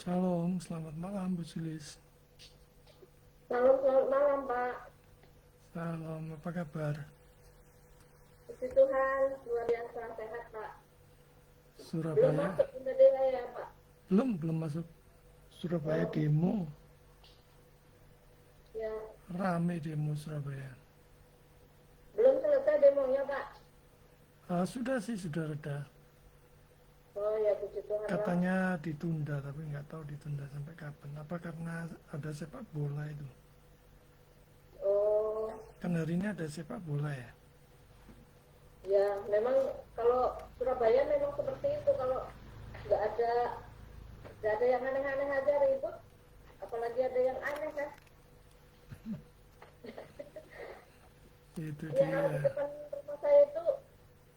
Shalom, selamat malam Bu Sulis. Selamat malam, Pak. Salam, apa kabar? Puji Tuhan, luar biasa sehat, Pak. Belum Surabaya? masuk ke daerah ya, Pak. Belum masuk. Surabaya Oh, demo, ya. rame demo Surabaya. Belum selesai demonya, Pak. Sudah sih, sudah reda. Oh, ya puji Tuhan lah. Katanya ditunda, tapi nggak tahu ditunda sampai kapan. Apa karena ada sepak bola itu? Oh, Kan hari ini ada sepak bola ya? ya. Memang kalau Surabaya memang seperti itu. Kalau nggak ada nggak ada yang aneh-aneh aja ribut. Apalagi ada yang aneh kan. Itu Ya, di dia. depan rumah saya itu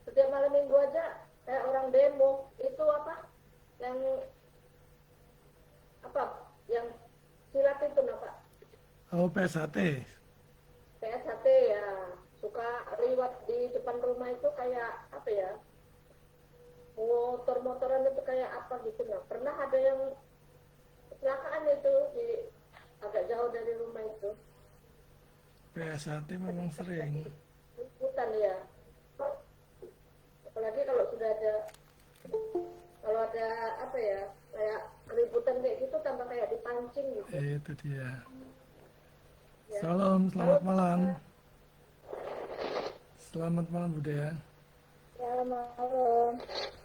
setiap malam minggu aja kayak orang demo. Itu apa? Yang apa? Yang silat itu, nah, Pak. Oh, PSHT. PSHT ya suka liwat di depan rumah itu kayak apa ya, motor-motoran itu kayak apa gitu. Nah, pernah ada yang kecelakaan itu di agak jauh dari rumah itu. PSHT memang sering. Hutan ya, apalagi kalau ada apa ya, kayak keributan kayak gitu tambah kayak dipancing gitu Itu dia. ya. Salam, Kalau selamat malam. Selamat malam Budaya. ya malam,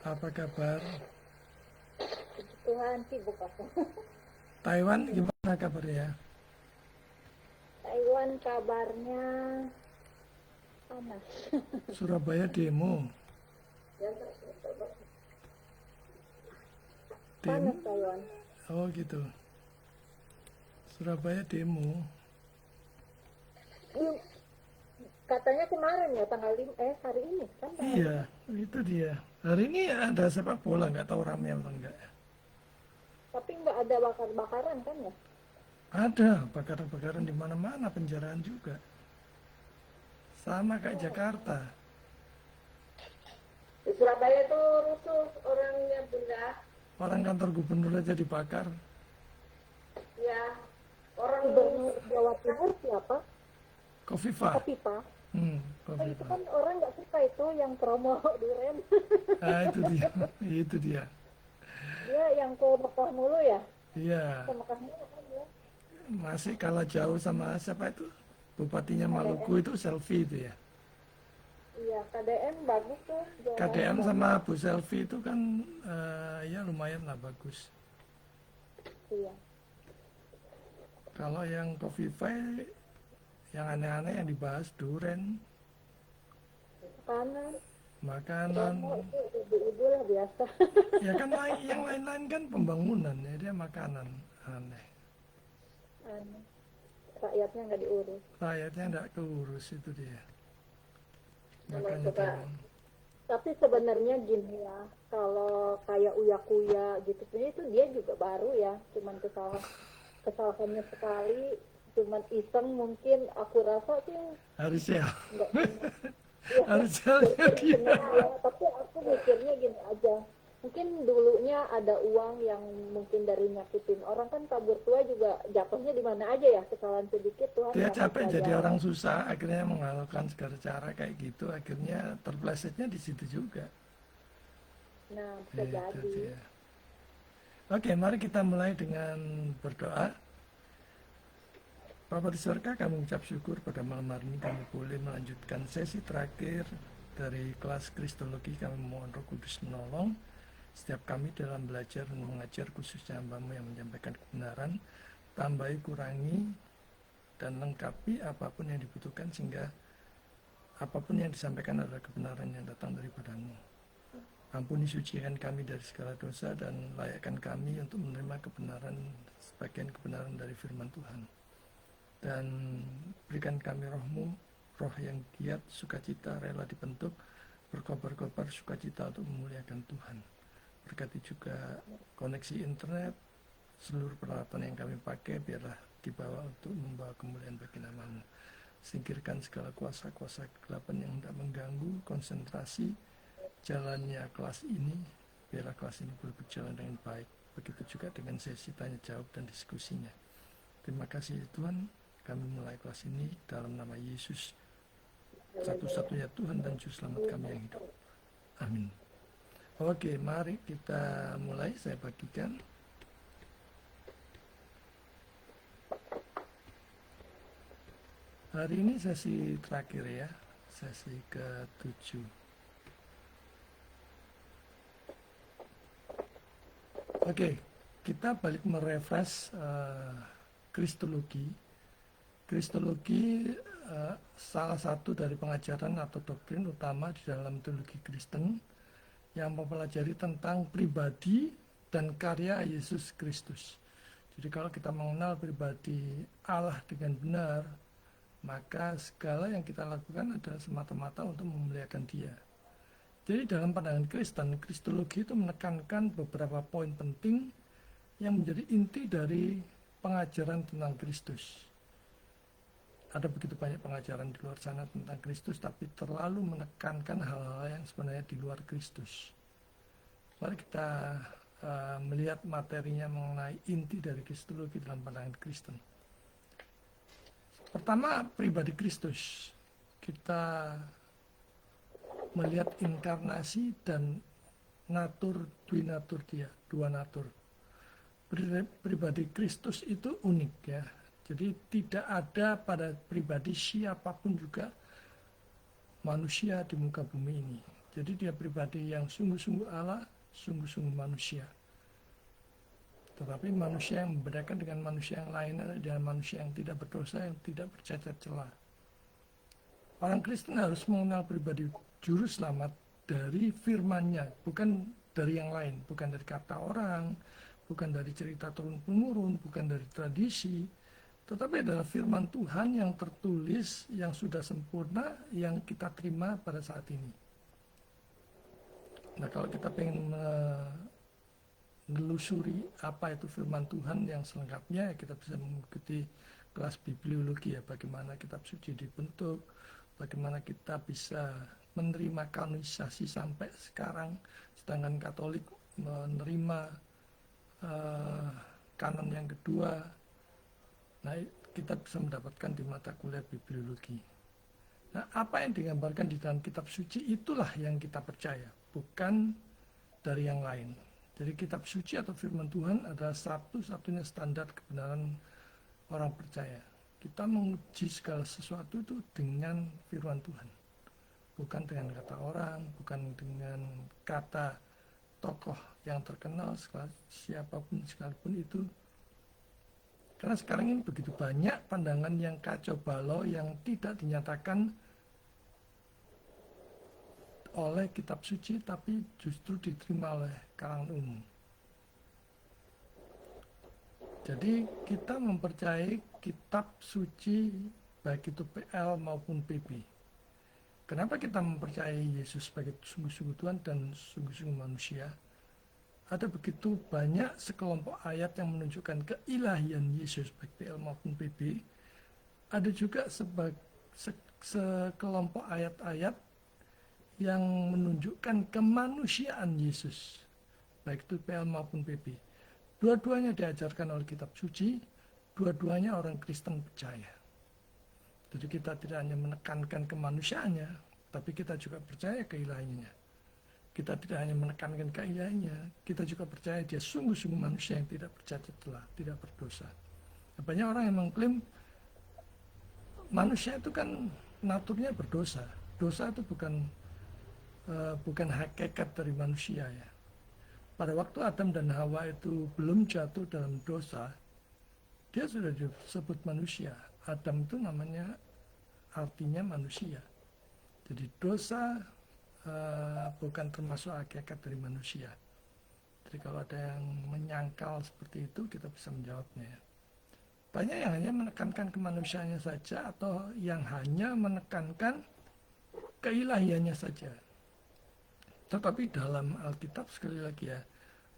Apa kabar? puji Tuhan sibuk aku. Taiwan gimana kabarnya? Taiwan kabarnya panas. Surabaya demo. Yang panas Demo? Taiwan. Oh gitu. Surabaya demo. Iya, katanya kemarin ya tanggal 5, hari ini kan tanggal Iya, 5. itu dia. Hari ini ada sepak bola, nggak tahu ramai atau enggak. Tapi nggak ada bakar-bakaran kan ya? Ada bakaran-bakaran di mana-mana, penjaraan juga. Sama kayak Jakarta. Di Surabaya itu rusuh orangnya Bunda. Orang kantor gubernur aja dibakar. Ya, orang Gubernur Jawa Timur siapa? Kofifa. Kopipa. Oh, itu Kofifa. kan orang nggak suka itu yang promo duren. Ah, itu dia. Itu dia. Dia yang ke Mekah mulu ya? Iya, Ke Mekah mulu kan ya? masih kalah jauh sama siapa itu? Bupatinya Maluku KDM. itu selfie itu ya. Iya, KDM bagus tuh, jalan KDM sama bagus. Bu Selfie itu kan ya lumayan lah bagus. Iya. Kalau yang Kofifa yang aneh-aneh yang dibahas duren, Kanan, makanan, promo itu ibu-ibu lah biasa. ya kan yang lain-lain kan pembangunan ya dia makanan aneh. Anu, rakyatnya nggak diurus. Rakyatnya nggak keurus itu dia. Memang Makanya suka. Taiwan. Tapi sebenarnya gini ya, kalau kayak uya-kuya gitu, sebenarnya itu dia juga baru ya, cuman kesalahannya sekali, cuman iseng mungkin. Aku rasa sih Harusnya, nggak punya, ya harusnya dia. benar ya. Tapi aku mikirnya gini aja, mungkin dulunya ada uang yang mungkin dari nyakitin orang kan, kabur tua juga jatuhnya di mana aja ya, kesalahan sedikit Tuhan Dia kasih capek jadi pelajaran. orang susah, akhirnya menghalalkan segala cara kayak gitu, akhirnya terplesetnya di situ juga. Nah, bisa Itu jadi. dia. Oke, mari kita mulai dengan berdoa. Bapa di surga, kami mengucap syukur pada malam hari ini kami boleh melanjutkan sesi terakhir dari kelas Kristologi. Kami mohon Roh Kudus menolong setiap kami dalam belajar dan mengajar, khususnya hamba-Mu yang menyampaikan kebenaran. Tambahi, kurangi, dan lengkapi apapun yang dibutuhkan sehingga apapun yang disampaikan adalah kebenaran yang datang daripada-Mu. Ampuni, sucikan kami dari segala dosa dan layakkan kami untuk menerima kebenaran, sebagian kebenaran dari firman Tuhan. Dan berikan kami roh-Mu, roh yang giat, sukacita, rela dibentuk, berkobar-kobar sukacita untuk memuliakan Tuhan. Berkati juga koneksi internet, seluruh peralatan yang kami pakai biarlah dibawa untuk membawa kemuliaan bagi nama-Mu. Singkirkan segala kuasa-kuasa kegelapan yang hendak mengganggu konsentrasi jalannya kelas ini, biarlah kelas ini boleh berjalan dengan baik. Begitu juga dengan sesi tanya jawab dan diskusinya. Terima kasih Tuhan, kami mulai kelas ini dalam nama Yesus, satu-satunya Tuhan dan Juru Selamat kami yang hidup. Amin. Oke, mari kita mulai. Saya bagikan. Hari ini sesi terakhir ya, sesi ke-7. Oke, kita balik merefresh Kristologi. Kristologi salah satu dari pengajaran atau doktrin utama di dalam teologi Kristen yang mempelajari tentang pribadi dan karya Yesus Kristus. Jadi kalau kita mengenal pribadi Allah dengan benar, maka segala yang kita lakukan adalah semata-mata untuk memuliakan Dia. Jadi dalam pandangan Kristen, Kristologi itu menekankan beberapa poin penting yang menjadi inti dari pengajaran tentang Kristus. Ada begitu banyak pengajaran di luar sana tentang Kristus, tapi terlalu menekankan hal-hal yang sebenarnya di luar Kristus. Mari kita melihat materinya mengenai inti dari Kristologi dalam pandangan Kristen. Pertama, pribadi Kristus. Kita melihat inkarnasi dan natur, duinatur Dia, dua natur. Pribadi Kristus itu unik ya. Jadi tidak ada pada pribadi siapapun juga manusia di muka bumi ini. Jadi dia pribadi yang sungguh-sungguh Allah, sungguh-sungguh manusia. Tetapi manusia yang membedakan dengan manusia yang lain adalah dengan manusia yang tidak berdosa, yang tidak bercacat celah. Orang Kristen harus mengenal pribadi Juru Selamat dari firman-Nya, bukan dari yang lain, bukan dari kata orang, bukan dari cerita turun-temurun, bukan dari tradisi, tetapi adalah firman Tuhan yang tertulis, yang sudah sempurna, yang kita terima pada saat ini. Nah, kalau kita pengen menelusuri apa itu firman Tuhan yang selengkapnya, kita bisa mengikuti kelas bibliologi ya, bagaimana kitab suci dibentuk, bagaimana kita bisa menerima kanonisasi sampai sekarang, sedangkan Katolik menerima kanon yang kedua. Nah, kita bisa mendapatkan di mata kuliah bibliologi. Nah, apa yang digambarkan di dalam kitab suci itulah yang kita percaya, bukan dari yang lain. Jadi kitab suci atau firman Tuhan adalah satu-satunya standar kebenaran orang percaya. Kita menguji segala sesuatu itu dengan firman Tuhan. Bukan dengan kata orang, bukan dengan kata tokoh yang terkenal, siapapun sekalipun itu. Karena sekarang ini begitu banyak pandangan yang kacau balau yang tidak dinyatakan oleh kitab suci, tapi justru diterima oleh kalangan umum. Jadi kita mempercayai kitab suci baik itu PL maupun PB. Kenapa kita mempercayai Yesus sebagai sungguh-sungguh Tuhan dan sungguh-sungguh manusia? Ada begitu banyak sekelompok ayat yang menunjukkan keilahian Yesus baik PL maupun PB. Ada juga sekelompok ayat-ayat yang menunjukkan kemanusiaan Yesus baik itu PL maupun PB. Dua-duanya diajarkan oleh kitab suci, dua-duanya orang Kristen percaya. Jadi kita tidak hanya menekankan kemanusiaannya, tapi kita juga percaya keilahiannya. Kita tidak hanya menekankan keilahiannya, kita juga percaya dia sungguh-sungguh manusia yang tidak bercacat celah, tidak berdosa. Banyak orang yang mengklaim manusia itu kan naturnya berdosa. Dosa itu bukan hakikat dari manusia ya. Pada waktu Adam dan Hawa itu belum jatuh dalam dosa, dia sudah disebut manusia. Adam itu namanya artinya manusia. Jadi dosa bukan termasuk hakikat dari manusia. Jadi kalau ada yang menyangkal seperti itu, kita bisa menjawabnya. Banyak yang hanya menekankan kemanusiaannya saja atau yang hanya menekankan keilahiannya saja. Tetapi dalam Alkitab sekali lagi ya,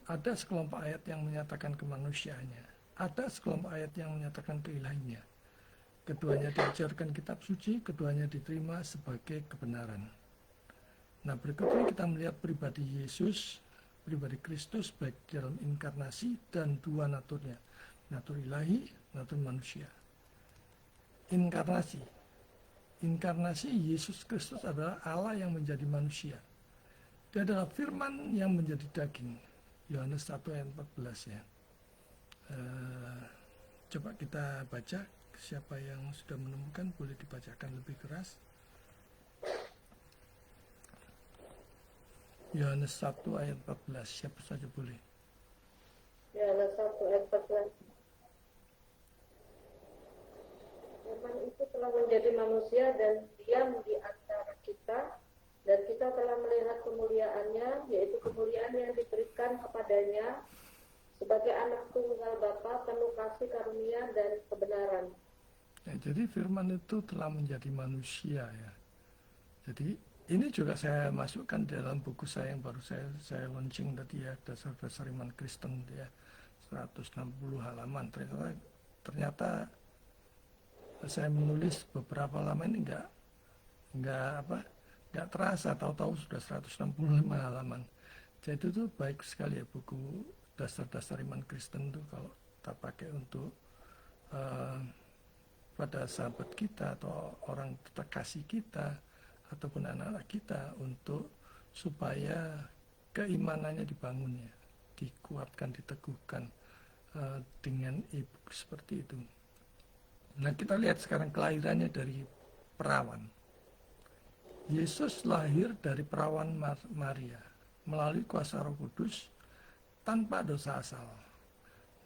ada sekelompok ayat yang menyatakan kemanusiaannya, ada sekelompok ayat yang menyatakan keilahiannya. Keduanya diajarkan kitab suci, keduanya diterima sebagai kebenaran. Nah, berikutnya kita melihat pribadi Yesus pribadi Kristus baik dalam inkarnasi dan dua naturnya, natur ilahi, natur manusia. Inkarnasi. Inkarnasi Yesus Kristus adalah Allah yang menjadi manusia. Dia adalah firman yang menjadi daging. Yohanes 1 ayat 14 ya. Coba kita baca, siapa yang sudah menemukan boleh dibacakan lebih keras. Yohanes 1 ayat 14, siapa saja boleh. Yohanes 1 ayat 14. Firman itu telah menjadi manusia dan diam di antara kita, dan kita telah melihat kemuliaannya, yaitu kemuliaan yang diberikan kepadanya sebagai anak tunggal Bapa, penuh kasih karunia dan kebenaran. Ya, jadi firman itu telah menjadi manusia ya. Jadi ini juga saya masukkan dalam buku saya yang baru saya launching tadi ya, dasar-dasar iman Kristen ya, 160 halaman. Ternyata saya menulis beberapa halaman ini nggak terasa, tahu-tahu sudah 165 halaman. Jadi itu baik sekali ya buku dasar-dasar iman Kristen itu kalau kita pakai untuk pada sahabat kita atau orang terkasih kita ataupun anak-anak kita untuk supaya keimanannya dibangun ya, dikuatkan, diteguhkan dengan e-book seperti itu. Nah kita lihat sekarang kelahirannya dari perawan. Yesus lahir dari perawan Maria melalui kuasa Roh Kudus tanpa dosa asal.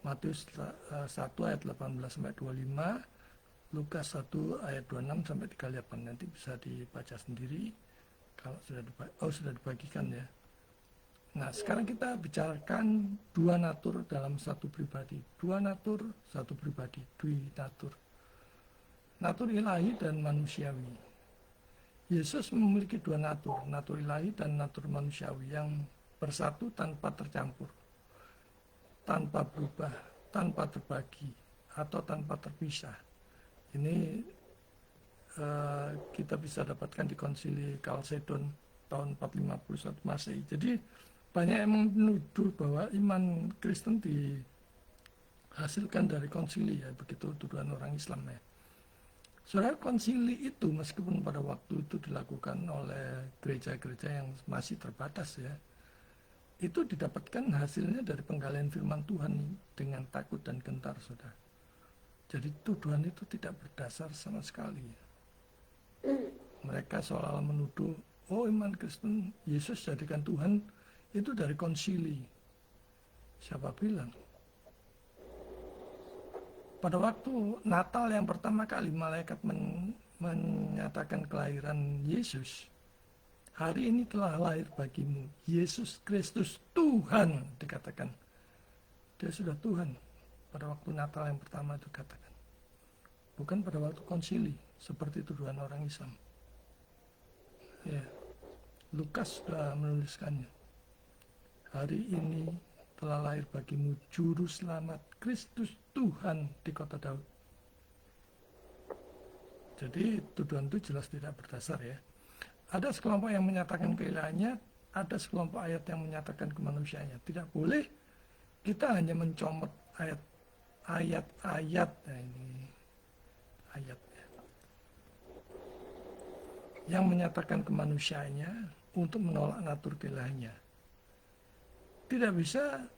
Matius 1 ayat 18-25, Lukas 1 ayat 26-38, nanti bisa dibaca sendiri kalau sudah dibagikan ya. Nah sekarang kita bicarakan dua natur dalam satu pribadi. Dua natur, satu pribadi, dui natur. Natur ilahi dan manusiawi. Yesus memiliki dua natur, natur ilahi dan natur manusiawi yang bersatu tanpa tercampur, tanpa berubah, tanpa terbagi, atau tanpa terpisah. Ini kita bisa dapatkan di Konsili Chalcedon tahun 451 Masehi. Jadi banyak yang menuduh bahwa iman Kristen dihasilkan dari konsili ya, begitu tuduhan orang Islam ya. Saudara, konsili itu meskipun pada waktu itu dilakukan oleh gereja-gereja yang masih terbatas ya, itu didapatkan hasilnya dari penggalian firman Tuhan dengan takut dan gentar, saudara. Jadi tuduhan itu tidak berdasar sama sekali. Mereka seolah-olah menuduh, oh iman Kristen, Yesus jadikan Tuhan itu dari konsili. Siapa bilang? Pada waktu Natal yang pertama kali malaikat menyatakan kelahiran Yesus, hari ini telah lahir bagimu Yesus Kristus Tuhan, dikatakan. Dia sudah Tuhan pada waktu Natal yang pertama itu katakan. Bukan pada waktu konsili, seperti tuduhan orang Islam. Ya, Lukas sudah menuliskannya. Hari ini telah lahir bagimu Juru Selamat Kristus Tuhan di kota Daud. Jadi tuduhan itu jelas tidak berdasar ya. Ada sekelompok yang menyatakan keilahiannya, ada sekelompok ayat yang menyatakan kemanusiaannya. Tidak boleh kita hanya mencomot ayat-ayat. Nah ini ayat ya, yang menyatakan kemanusiaannya untuk menolak natur keilahiannya. Tidak bisa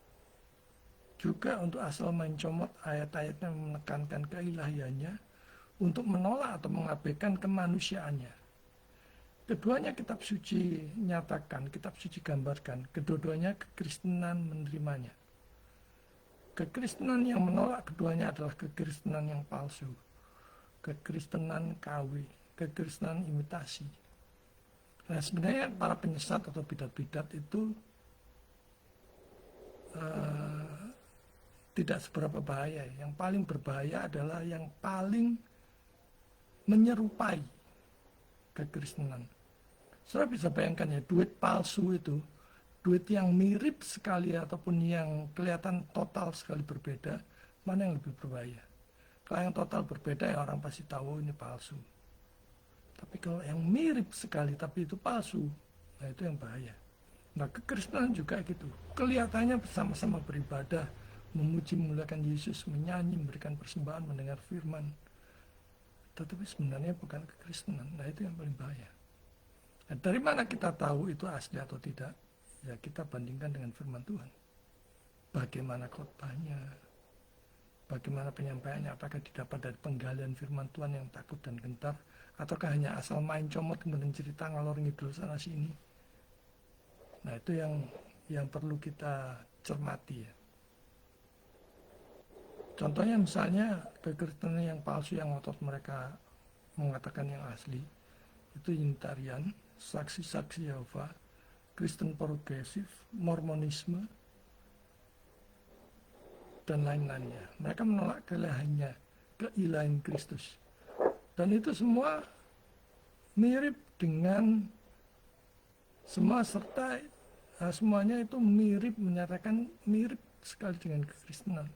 juga untuk asal mencomot ayat-ayat yang menekankan keilahiannya untuk menolak atau mengabaikan kemanusiaannya. Keduanya kitab suci nyatakan, kitab suci gambarkan, kedua-duanya kekristenan menerimanya. Kekristenan yang menolak keduanya adalah kekristenan yang palsu, kekristenan KW, kekristenan imitasi. Nah sebenarnya para penyesat atau bidat-bidat itu tidak seberapa bahaya. Yang paling berbahaya adalah yang paling menyerupai kekristenan. Saudara bisa bayangkan ya, duit palsu itu, duit yang mirip sekali ataupun yang kelihatan total sekali berbeda, mana yang lebih berbahaya? Kalau yang total berbeda ya orang pasti tahu ini palsu. Tapi kalau yang mirip sekali tapi itu palsu, nah itu yang bahaya. Nah, kekristenan juga gitu. Kelihatannya bersama-sama beribadah, memuji memuliakan Yesus, menyanyi, memberikan persembahan, mendengar firman. Tetapi sebenarnya bukan kekristenan. Nah, itu yang paling bahaya. Nah, dari mana kita tahu itu asli atau tidak? Ya, kita bandingkan dengan firman Tuhan. Bagaimana khotbahnya, bagaimana penyampaiannya, apakah didapat dari penggalian firman Tuhan yang takut dan gentar, ataukah hanya asal main comot kemudian cerita ngalor ngidul sana sini. Nah, itu yang perlu kita cermati ya. Contohnya misalnya kekristenan yang palsu yang ngotot mereka mengatakan yang asli, itu Unitarian, saksi-saksi Yehova, Kristen progresif, Mormonisme, dan lain-lainnya. Mereka menolak keilahian Kristus. Dan itu semua mirip dengan semuanya itu mirip, menyatakan mirip sekali dengan kekristenan.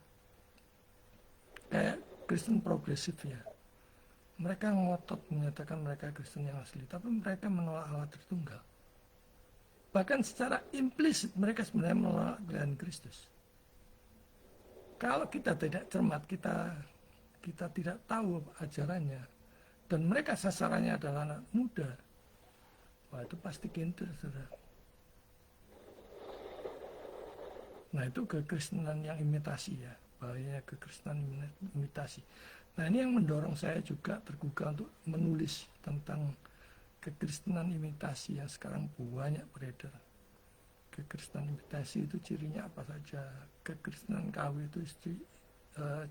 Kayak Kristen progresif ya. Mereka ngotot menyatakan mereka Kristen yang asli, tapi mereka menolak Allah Tritunggal. Bahkan secara implisit mereka sebenarnya menolak keilahian Kristus. Kalau kita tidak cermat, kita tidak tahu ajarannya, dan mereka sasarannya adalah anak muda, wah itu pasti kintil, saudara. Nah, itu kekristenan yang imitasi ya, bahayanya kekristenan imitasi. Nah, ini yang mendorong saya juga tergugah untuk menulis tentang kekristenan imitasi yang sekarang banyak beredar. Kekristenan imitasi itu cirinya apa saja, kekristenan KW itu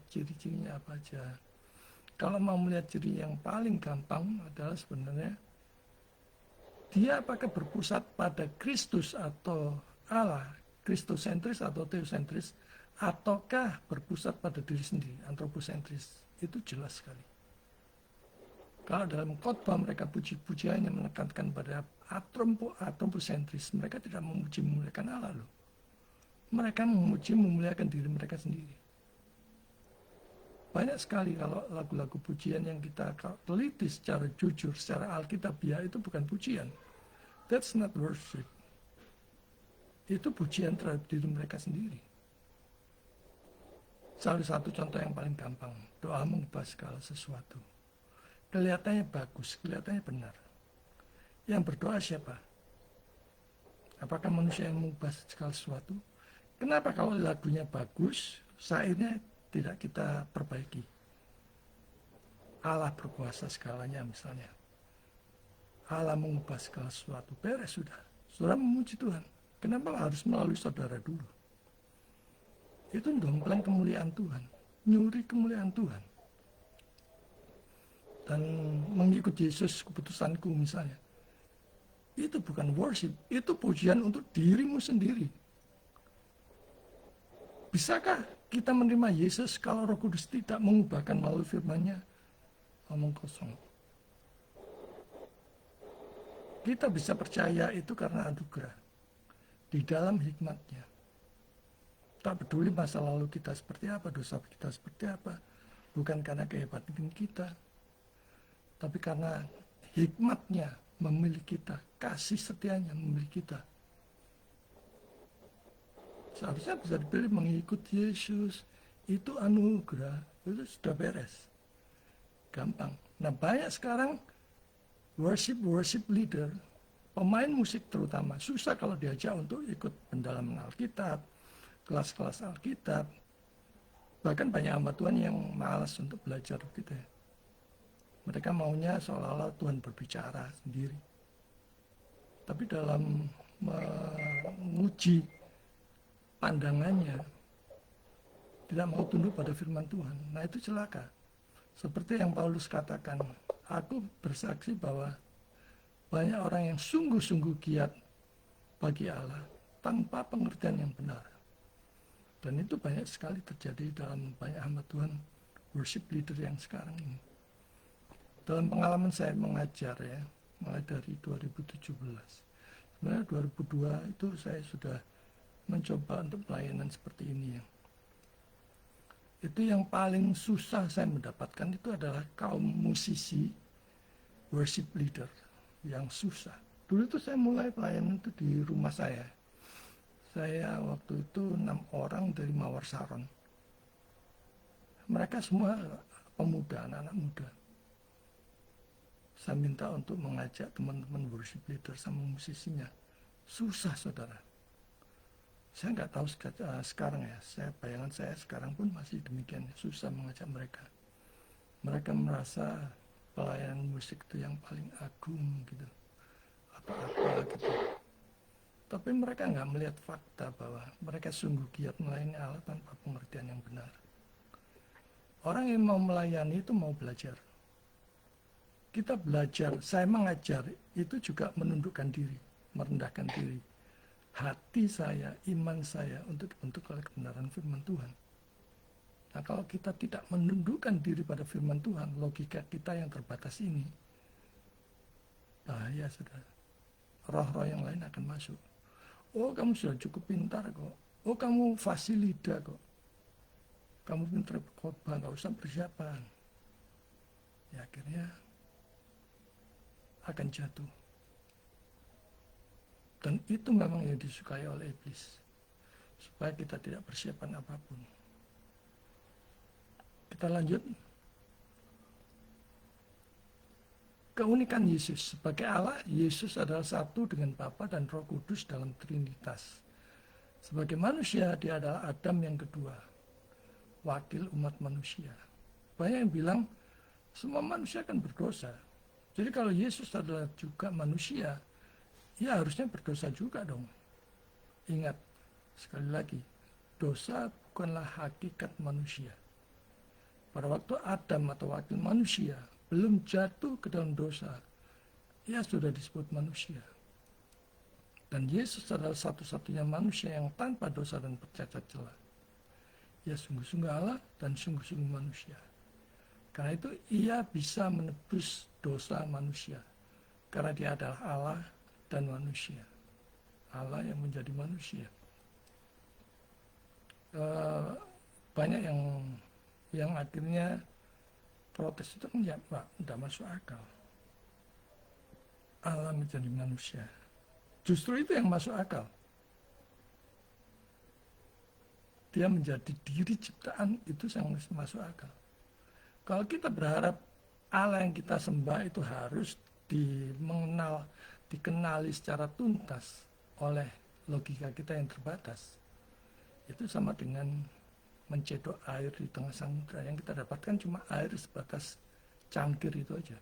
ciri-cirinya apa saja. Kalau mau melihat ciri yang paling gampang adalah sebenarnya dia apakah berpusat pada Kristus atau Allah, Kristosentris atau teosentris, ataukah berpusat pada diri sendiri, antroposentris. Itu jelas sekali. Kalau dalam khotbah mereka puji-pujiannya menekankan pada antroposentris, mereka tidak memuji memuliakan Allah loh. Mereka memuji memuliakan diri mereka sendiri. Banyak sekali kalau lagu-lagu pujian yang kita teliti secara jujur, secara alkitabiah, itu bukan pujian. That's not worship. Itu pujian terhadap diri mereka sendiri. Salah satu contoh yang paling gampang, doa mengubah segala sesuatu. Kelihatannya bagus, kelihatannya benar. Yang berdoa siapa? Apakah manusia yang mengubah segala sesuatu? Kenapa kalau lagunya bagus, syairnya tidak kita perbaiki? Allah berkuasa segalanya misalnya. Allah mengubah segala sesuatu, beres sudah. Saudara memuji Tuhan. Kenapa harus melalui saudara dulu? Itu dompleng kemuliaan Tuhan, nyuri kemuliaan Tuhan. Dan mengikut Yesus keputusanku misalnya. Itu bukan worship, itu pujian untuk dirimu sendiri. Bisakah kita menerima Yesus kalau Roh Kudus tidak mengubahkan melalui firman-Nya? Omong kosong. Kita bisa percaya itu karena anugerah. Di dalam hikmat-Nya. Tak peduli masa lalu kita seperti apa, dosa kita seperti apa. Bukan karena kehebatan kita. Tapi karena hikmat-Nya memilih kita, kasih setianya memilih kita. Seharusnya bisa dipilih mengikut Yesus. Itu anugerah, itu sudah beres. Gampang. Nah, banyak sekarang worship leader, pemain musik terutama, susah kalau diajak untuk ikut pendalaman Alkitab, kelas-kelas Alkitab. Bahkan banyak hamba Tuhan yang malas untuk belajar gitu ya. Mereka maunya seolah-olah Tuhan berbicara sendiri. Tapi dalam menguji pandangannya, tidak mau tunduk pada firman Tuhan. Nah, itu celaka. Seperti yang Paulus katakan, aku bersaksi bahwa banyak orang yang sungguh-sungguh giat bagi Allah tanpa pengertian yang benar. Dan itu banyak sekali terjadi dalam banyak hamba Tuhan, worship leader yang sekarang ini. Dalam pengalaman saya mengajar ya, mulai dari 2017. Sebenarnya 2002 itu saya sudah mencoba untuk pelayanan seperti ini ya. Itu yang paling susah saya mendapatkan itu adalah kaum musisi worship leader yang susah. Dulu itu saya mulai pelayanan itu di rumah saya, Saya waktu itu 6 orang dari Mawar Saron. Mereka semua pemuda, anak-anak muda. Saya minta untuk mengajak teman-teman worship leader sama musisinya. Susah, saudara. Saya nggak tahu sekarang ya. Bayangan saya sekarang pun masih demikian. Susah mengajak mereka. Mereka merasa pelayanan musik itu yang paling agung gitu. Atau apa gitu. Tapi mereka nggak melihat fakta bahwa mereka sungguh giat melayani Allah tanpa pengertian yang benar. Orang yang mau melayani itu mau belajar. Kita belajar, saya mengajar, itu juga menundukkan diri, merendahkan diri. Hati saya, iman saya untuk dibentuk oleh kebenaran firman Tuhan. Nah, kalau kita tidak menundukkan diri pada firman Tuhan, logika kita yang terbatas ini, bahaya, saudara. Roh-roh yang lain akan masuk. Oh, kamu sudah cukup pintar kok. Oh, kamu fasilida kok. Kamu pintar berkhotbah, nggak usah persiapan. Ya, akhirnya akan jatuh. Dan itu memang yang disukai oleh iblis. Supaya kita tidak persiapan apapun. Kita lanjut. Keunikan Yesus. Sebagai Allah, Yesus adalah satu dengan Bapa dan Roh Kudus dalam Trinitas. Sebagai manusia, dia adalah Adam yang kedua. Wakil umat manusia. Banyak yang bilang, semua manusia akan berdosa. Jadi kalau Yesus adalah juga manusia, ya harusnya berdosa juga dong. Ingat, sekali lagi, dosa bukanlah hakikat manusia. Pada waktu Adam atau wakil manusia belum jatuh ke dalam dosa, ia sudah disebut manusia. Dan Yesus adalah satu-satunya manusia yang tanpa dosa dan bercacat celah. Ia sungguh-sungguh Allah dan sungguh-sungguh manusia. Karena itu ia bisa menebus dosa manusia. Karena dia adalah Allah dan manusia. Allah yang menjadi manusia. Banyak yang akhirnya protes itu kan ya Pak, tidak masuk akal. Allah menjadi manusia. Justru itu yang masuk akal. Dia menjadi diri ciptaan, itu yang masuk akal. Kalau kita berharap Allah yang kita sembah itu harus dikenali secara tuntas oleh logika kita yang terbatas, itu sama dengan mencedok air di tengah samudra. Yang kita dapatkan cuma air sebatas cangkir itu aja.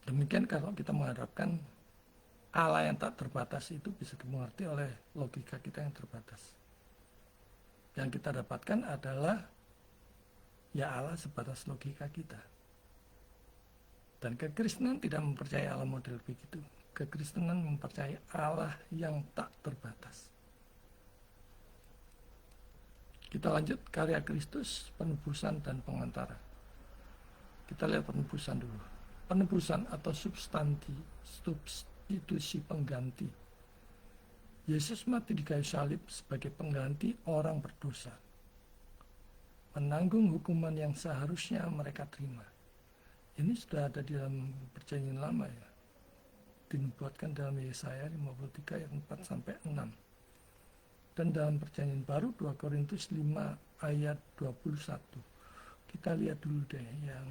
Demikian kalau kita mengharapkan Allah yang tak terbatas itu bisa dimengerti oleh logika kita yang terbatas. Yang kita dapatkan adalah ya Allah sebatas logika kita. Dan kekristenan tidak mempercayai Allah model begitu. Kekristenan mempercayai Allah yang tak terbatas. Kita lanjut karya Kristus, penebusan dan pengantara. Kita lihat penebusan dulu. Penebusan atau substitusi pengganti. Yesus mati di kayu salib sebagai pengganti orang berdosa. Menanggung hukuman yang seharusnya mereka terima. Ini sudah ada di dalam perjanjian lama ya. Dinubuatkan dalam Yesaya 53 ayat 4 sampai 6. Dan dalam perjanjian baru 2 Korintus 5 ayat 21. Kita lihat dulu deh yang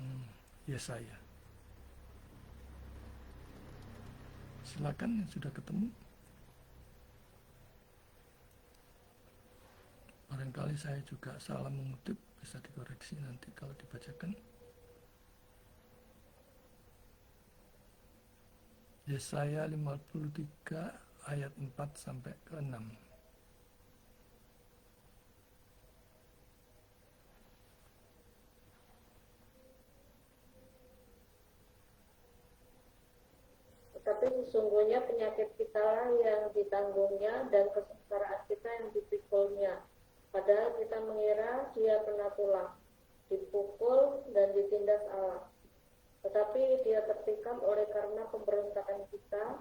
Yesaya. Silakan yang sudah ketemu. Barangkali saya juga salah mengutip, bisa dikoreksi nanti kalau dibacakan. Yesaya 53 ayat 4 sampai ke 6. Tetapi sesungguhnya penyakit kita yang ditanggungnya dan kesengsaraan kita yang dipikulnya. Padahal kita mengira dia kena tulang, dipukul dan ditindas Allah. Tetapi dia tertikam oleh karena pemberontakan kita,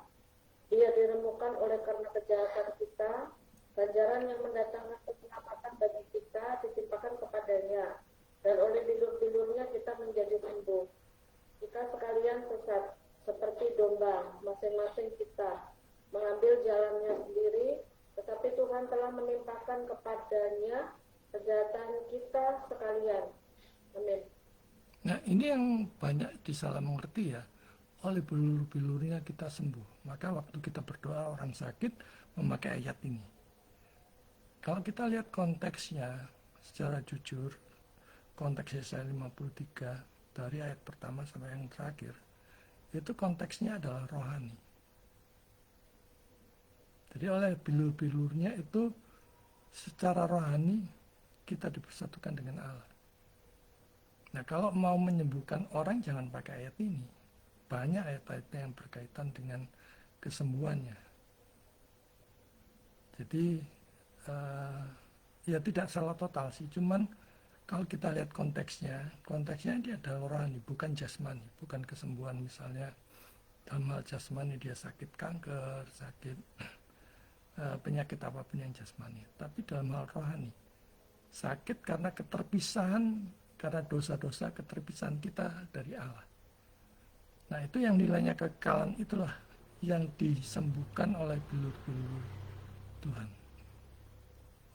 dia diremukkan oleh karena kejahatan kita, ganjaran yang mendatangkan keselamatan bagi kita ditimpakan kepadanya, dan oleh bilur-bilurnya kita menjadi sembuh. Kita sekalian sesat, seperti domba, masing-masing kita mengambil jalannya sendiri, tapi Tuhan telah menimpakan kepadanya kejahatan kita sekalian. Amin. Nah, ini yang banyak disalah mengerti ya. Oleh bilur-bilurnya kita sembuh. Maka waktu kita berdoa orang sakit memakai ayat ini. Kalau kita lihat konteksnya secara jujur, konteks Yesaya 53 dari ayat pertama sampai yang terakhir, itu konteksnya adalah rohani. Jadi oleh bilur-bilurnya itu secara rohani kita dipersatukan dengan Allah. Nah, kalau mau menyembuhkan orang jangan pakai ayat ini. Banyak ayat-ayatnya yang berkaitan dengan kesembuhannya. Jadi ya tidak salah total sih, cuman kalau kita lihat konteksnya dia adalah rohani, bukan jasmani, bukan kesembuhan misalnya dalam hal jasmani dia sakit kanker, sakit penyakit apapun yang jasmani, tapi dalam hal rohani sakit karena keterpisahan, karena dosa-dosa keterpisahan kita dari Allah. Nah, itu yang nilainya kekekalan, itulah yang disembuhkan oleh bilur-bilur Tuhan,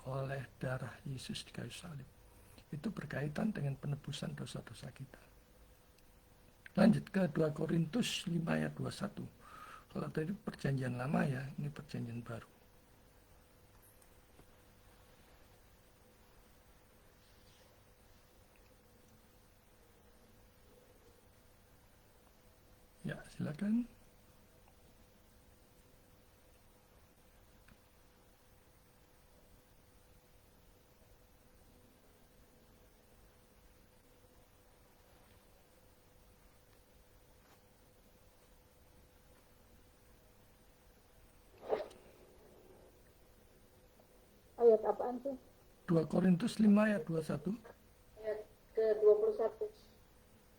oleh darah Yesus di kayu salib. Itu berkaitan dengan penebusan dosa-dosa kita. Lanjut ke 2 Korintus 5 ayat 21. Kalau tadi perjanjian lama ya, ini perjanjian baru. Ya, silakan. Ayat apaan sih? 2 Korintus 5 ayat 21. Ayat ke-21.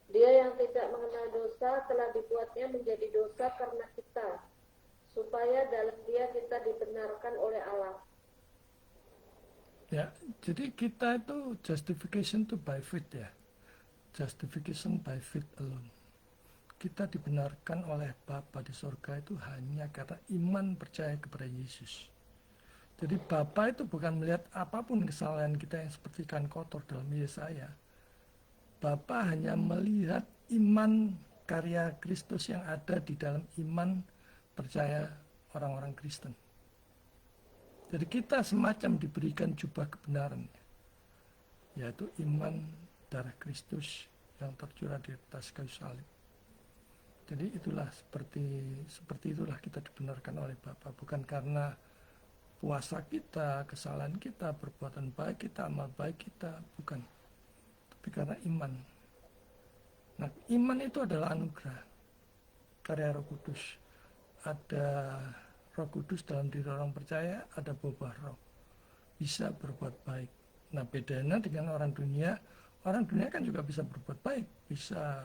Dia yang tidak mengenal dosa telah dibuatnya menjadi dosa karena kita, supaya dalam dia kita dibenarkan oleh Allah. Ya, jadi kita itu justification to by faith ya. Justification by faith alone. Kita dibenarkan oleh Bapa di surga itu hanya karena iman percaya kepada Yesus. Jadi Bapa itu bukan melihat apapun kesalahan kita yang seperti ikan kotor dalam Yesaya. Bapa hanya melihat iman karya Kristus yang ada di dalam iman percaya orang-orang Kristen. Jadi kita semacam diberikan jubah kebenaran, yaitu iman darah Kristus yang tercurah di atas kayu salib. Jadi itulah seperti itulah kita dibenarkan oleh Bapa, bukan karena puasa kita, kesalahan kita, perbuatan baik kita, amal baik kita, bukan. Tapi karena iman. Nah, iman itu adalah anugerah karya Roh Kudus. Ada Roh Kudus dalam diri orang percaya, ada buah roh, bisa berbuat baik. Nah, bedanya dengan orang dunia kan juga bisa berbuat baik, bisa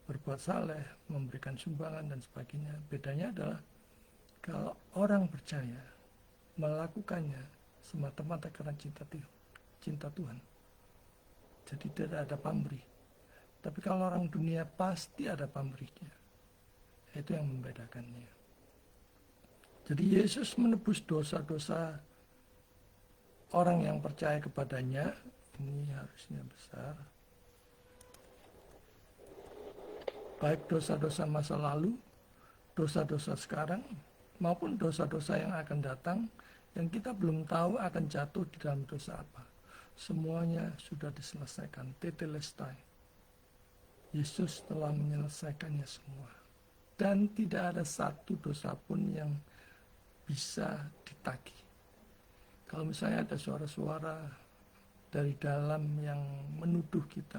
berbuat saleh, memberikan sumbangan dan sebagainya. Bedanya adalah kalau orang percaya melakukannya semata-mata karena cinta Tuhan. Jadi tidak ada pamrih. Tapi kalau orang dunia pasti ada pamrihnya. Itu yang membedakannya. Jadi Yesus menebus dosa-dosa orang yang percaya kepadanya. Ini harusnya besar. Baik dosa-dosa masa lalu, dosa-dosa sekarang, maupun dosa-dosa yang akan datang, yang kita belum tahu akan jatuh di dalam dosa apa. Semuanya sudah diselesaikan, tetelestai. Yesus telah menyelesaikannya semua. Dan tidak ada satu dosa pun yang bisa ditagih. Kalau misalnya ada suara-suara dari dalam yang menuduh kita,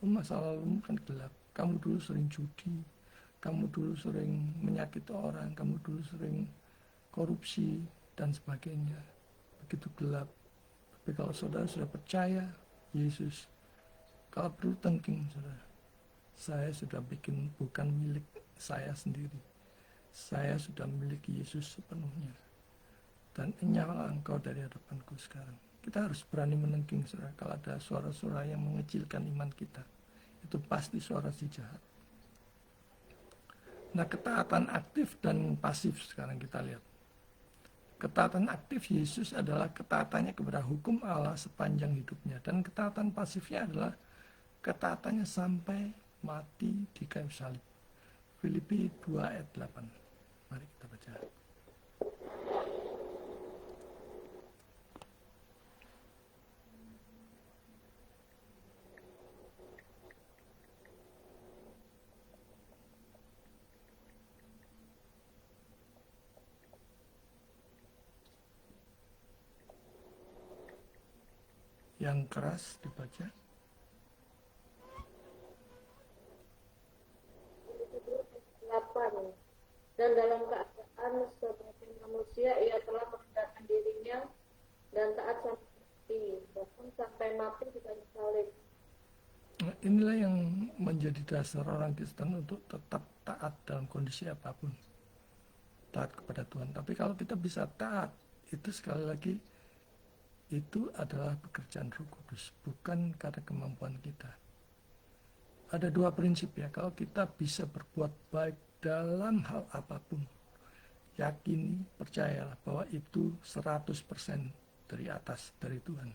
masa lalumu kan gelap, kamu dulu sering judi, kamu dulu sering menyakiti orang, kamu dulu sering korupsi, dan sebagainya. Begitu gelap. Tapi kalau saudara sudah percaya Yesus, kalau perlu tengking saudara, saya sudah bikin bukan milik saya sendiri. Saya sudah memiliki Yesus sepenuhnya. Dan nyala engkau dari hadapanku sekarang. Kita harus berani menengking saudara. Kalau ada suara-suara yang mengecilkan iman kita, itu pasti suara si jahat. Nah, ketaatan aktif dan pasif sekarang kita lihat. Ketaatan aktif Yesus adalah ketaatannya kepada hukum Allah sepanjang hidupnya. Dan ketaatan pasifnya adalah ketaatannya sampai mati di kayu salib. Filipi 2 ayat 8. Mari kita baca. Yang keras dibaca. Dan dalam keadaan sebagai manusia ia telah merendahkan dirinya dan taat sampai mati, bahkan sampai mati di kayu salib. Nah, inilah yang menjadi dasar orang Kristen untuk tetap taat dalam kondisi apapun. Taat kepada Tuhan. Tapi kalau kita bisa taat, itu sekali lagi itu adalah pekerjaan Roh Kudus, bukan karena kemampuan kita. Ada dua prinsip ya, kalau kita bisa berbuat baik dalam hal apapun, yakini, percayalah bahwa itu 100% dari atas, dari Tuhan.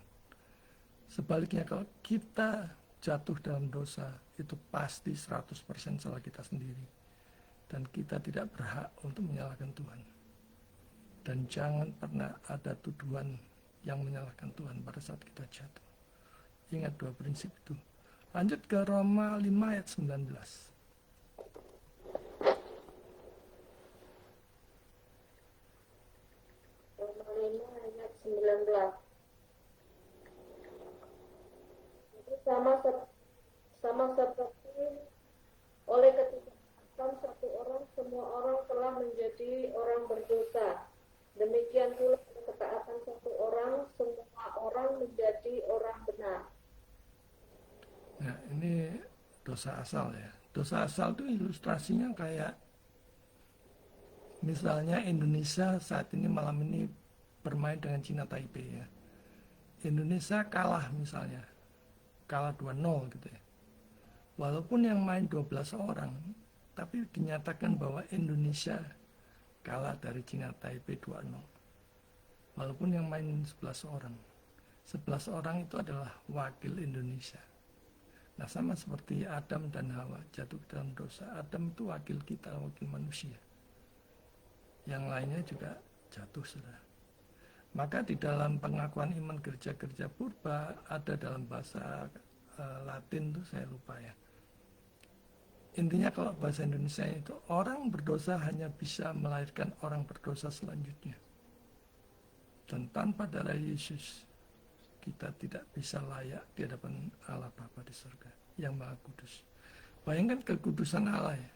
Sebaliknya kalau kita jatuh dalam dosa, itu pasti 100% salah kita sendiri. Dan kita tidak berhak untuk menyalahkan Tuhan. Dan jangan pernah ada tuduhan yang menyalahkan Tuhan pada saat kita jatuh. Ingat dua prinsip itu. Lanjut ke Roma 5 ayat 19. Roma 5 ayat 19. Jadi sama seperti oleh ketidaktaatan satu orang, semua orang telah menjadi orang berdosa. Demikian pula ketaatan satu orang, semua orang menjadi orang benar. Nah, ini dosa asal ya. Dosa asal itu ilustrasinya kayak misalnya Indonesia saat ini malam ini bermain dengan Cina Taipei ya. Indonesia kalah misalnya. Kalah 2-0 gitu ya. Walaupun yang main 12 orang, tapi dinyatakan bahwa Indonesia kalah dari Cina Taipei 2-0. Walaupun yang main 11 orang. 11 orang itu adalah wakil Indonesia. Nah, sama seperti Adam dan Hawa jatuh dalam dosa. Adam itu wakil kita, wakil manusia. Yang lainnya juga jatuh, saudara. Maka di dalam pengakuan iman gereja-gereja purba, ada dalam bahasa Latin itu saya lupa ya. Intinya kalau bahasa Indonesia itu, orang berdosa hanya bisa melahirkan orang berdosa selanjutnya. Dan tanpa darah Yesus, kita tidak bisa layak di hadapan Allah Bapa di surga yang Maha Kudus. Bayangkan kekudusan Allah ya.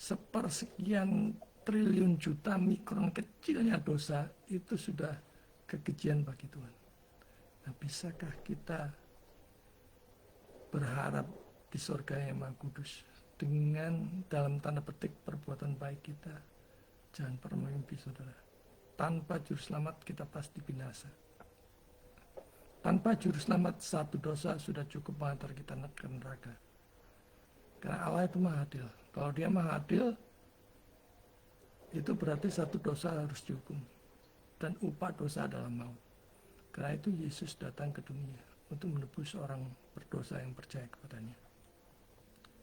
Sepersekian triliun juta mikron kecilnya dosa itu sudah kekejian bagi Tuhan. Nah, bisakah kita berharap di surga yang Maha Kudus dengan dalam tanda petik perbuatan baik kita? Jangan pernah mimpi, saudara. Tanpa juru selamat kita pasti binasa. Tanpa juru selamat satu dosa sudah cukup mengantar kita ke neraka. Karena Allah itu maha adil. Kalau dia maha adil, itu berarti satu dosa harus dihukum. Dan upah dosa adalah maut. Karena itu Yesus datang ke dunia untuk menebus orang berdosa yang percaya kepadanya.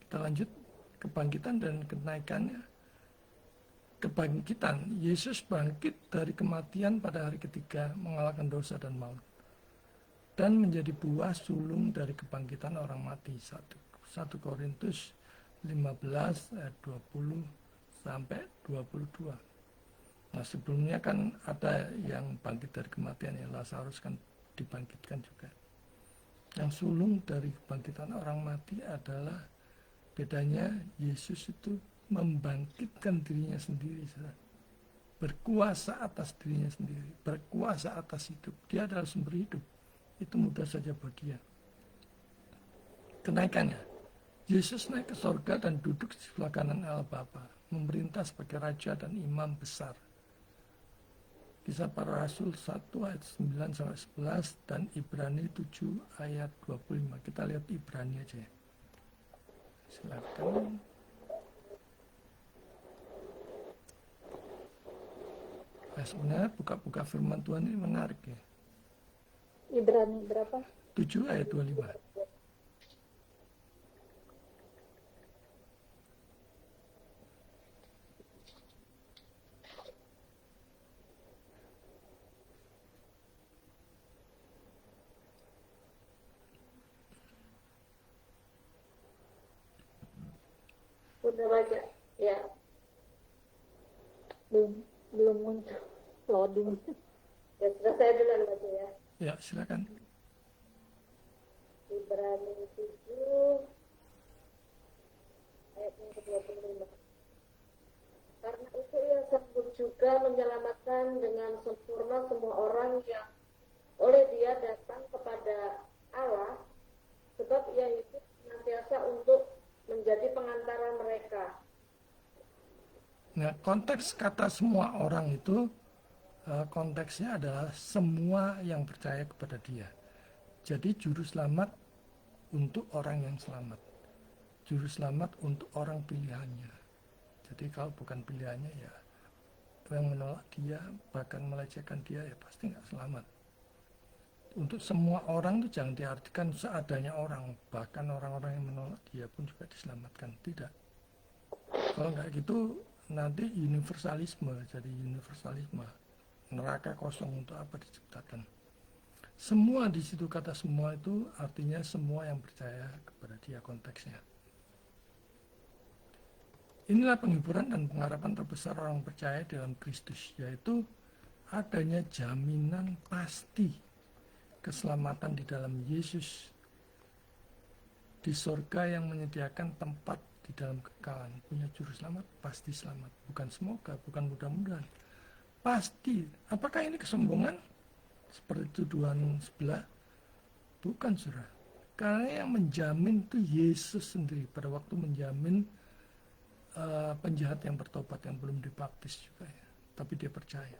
Kita lanjut kebangkitan dan kenaikannya. Kebangkitan, Yesus bangkit dari kematian pada hari ketiga, mengalahkan dosa dan maut. Dan menjadi buah sulung dari kebangkitan orang mati. 1 Korintus 15 ayat 20 sampai 22. Nah, sebelumnya kan ada yang bangkit dari kematian, ya Lazarus kan dibangkitkan juga. Yang sulung dari kebangkitan orang mati adalah bedanya Yesus itu membangkitkan dirinya sendiri, berkuasa atas dirinya sendiri, berkuasa atas hidup. Dia adalah sumber hidup. Itu mudah saja bagi dia. Kenaikannya, Yesus naik ke surga dan duduk di sebelah kanan Allah Bapa, memerintah sebagai Raja dan Imam besar. Kisah Para Rasul 1 ayat 9 sampai 11 dan Ibrani 7 ayat 25. Kita lihat Ibrani aja ya. Silakan. Nah, sebenarnya buka-buka firman Tuhan ini menarik ya. Ibrani berapa? 7 ayat 25. Udah baca? Ya, belum muncul loading. Ya, sudah saya dulu baca ya. Ya, silakan. Ibrani 7 ayat yang ke-25. Karena itu ia sanggup juga menyelamatkan dengan sempurna semua orang yang oleh dia datang kepada Allah, sebab ia hidup senantiasa untuk menjadi pengantara mereka. Nah, konteks kata semua orang itu konteksnya adalah semua yang percaya kepada dia. Jadi juru selamat untuk orang yang selamat. Juru selamat untuk orang pilihannya. Jadi kalau bukan pilihannya ya yang menolak dia, bahkan melecehkan dia ya pasti nggak selamat. Untuk semua orang itu jangan diartikan seadanya orang, bahkan orang-orang yang menolak dia pun juga diselamatkan. Tidak. Kalau nggak gitu nanti universalisme, jadi universalisme. Neraka kosong untuk apa diciptakan? Semua di situ kata semua itu artinya semua yang percaya kepada dia konteksnya. Inilah penghiburan dan pengharapan terbesar orang percaya dalam Kristus, yaitu adanya jaminan pasti keselamatan di dalam Yesus di surga yang menyediakan tempat di dalam kekekalan. Punya juru selamat, pasti selamat. Bukan semoga, bukan mudah-mudahan. Pasti. Apakah ini kesombongan? Seperti tuduhan sebelah? Bukan, saudara. Karena yang menjamin itu Yesus sendiri. Pada waktu menjamin penjahat yang bertobat yang belum dibaptis juga ya. Tapi dia percaya.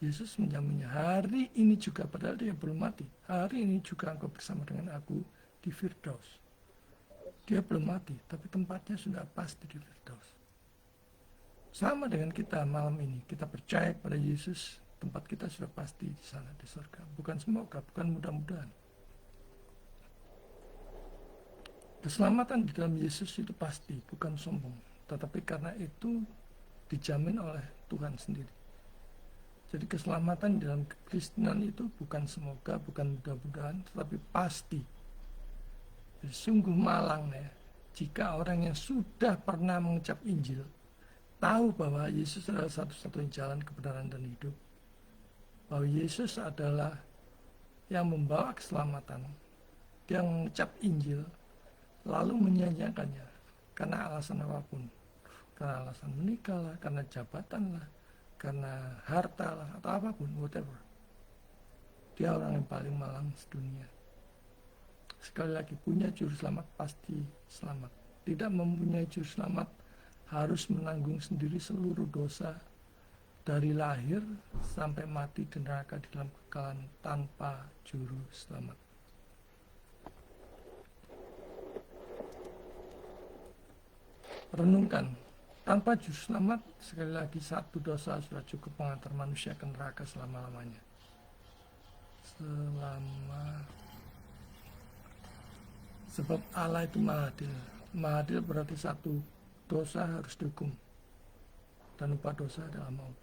Yesus menjaminnya. Hari ini juga, padahal dia belum mati. Hari ini juga engkau bersama dengan aku di Firdaus. Dia belum mati, tapi tempatnya sudah pasti di Firdaus. Sama dengan kita malam ini, kita percaya pada Yesus, tempat kita sudah pasti di sana di surga. Bukan semoga, bukan mudah-mudahan. Keselamatan di dalam Yesus itu pasti, bukan sombong. Tetapi karena itu dijamin oleh Tuhan sendiri. Jadi keselamatan di dalam kekristenan itu bukan semoga, bukan mudah-mudahan, tetapi pasti. Jadi sungguh malang ya, jika orang yang sudah pernah mengecap Injil, tahu bahwa Yesus adalah satu-satunya jalan kebenaran dan hidup, bahwa Yesus adalah yang membawa keselamatan, dia mengecap Injil, lalu menyanyikannya karena alasan apapun, karena alasan menikah lah, karena jabatan lah, karena harta lah, atau apapun, whatever. Dia orang yang paling malang sedunia. Sekali lagi, punya juru selamat pasti selamat. Tidak mempunyai juru selamat harus menanggung sendiri seluruh dosa dari lahir sampai mati di neraka di dalam kekekalan tanpa juru selamat. Renungkan, tanpa juru selamat, sekali lagi satu dosa sudah cukup mengantar manusia ke neraka selama-lamanya. Sebab Allah itu maha adil. Maha adil berarti satu dosa harus dihukum, dan upah dosa adalah maut.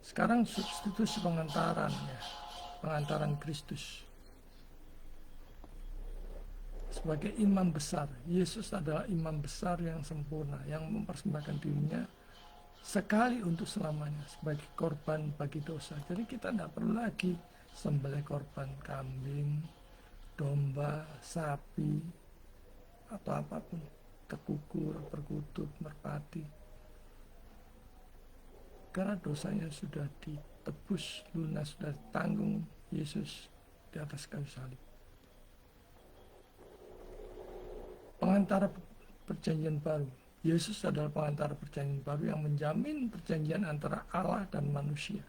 Sekarang substitusi pengantaran ya, pengantaran Kristus. Sebagai imam besar, Yesus adalah imam besar yang sempurna, yang mempersembahkan dirinya sekali untuk selamanya sebagai korban bagi dosa. Jadi kita tidak perlu lagi sembelih korban kambing, domba, sapi, atau apapun, tekukur, perkutut, merpati. Karena dosanya sudah ditebus, lunas, sudah ditanggung Yesus di atas kayu salib. Pengantara perjanjian baru. Yesus adalah pengantara perjanjian baru yang menjamin perjanjian antara Allah dan manusia.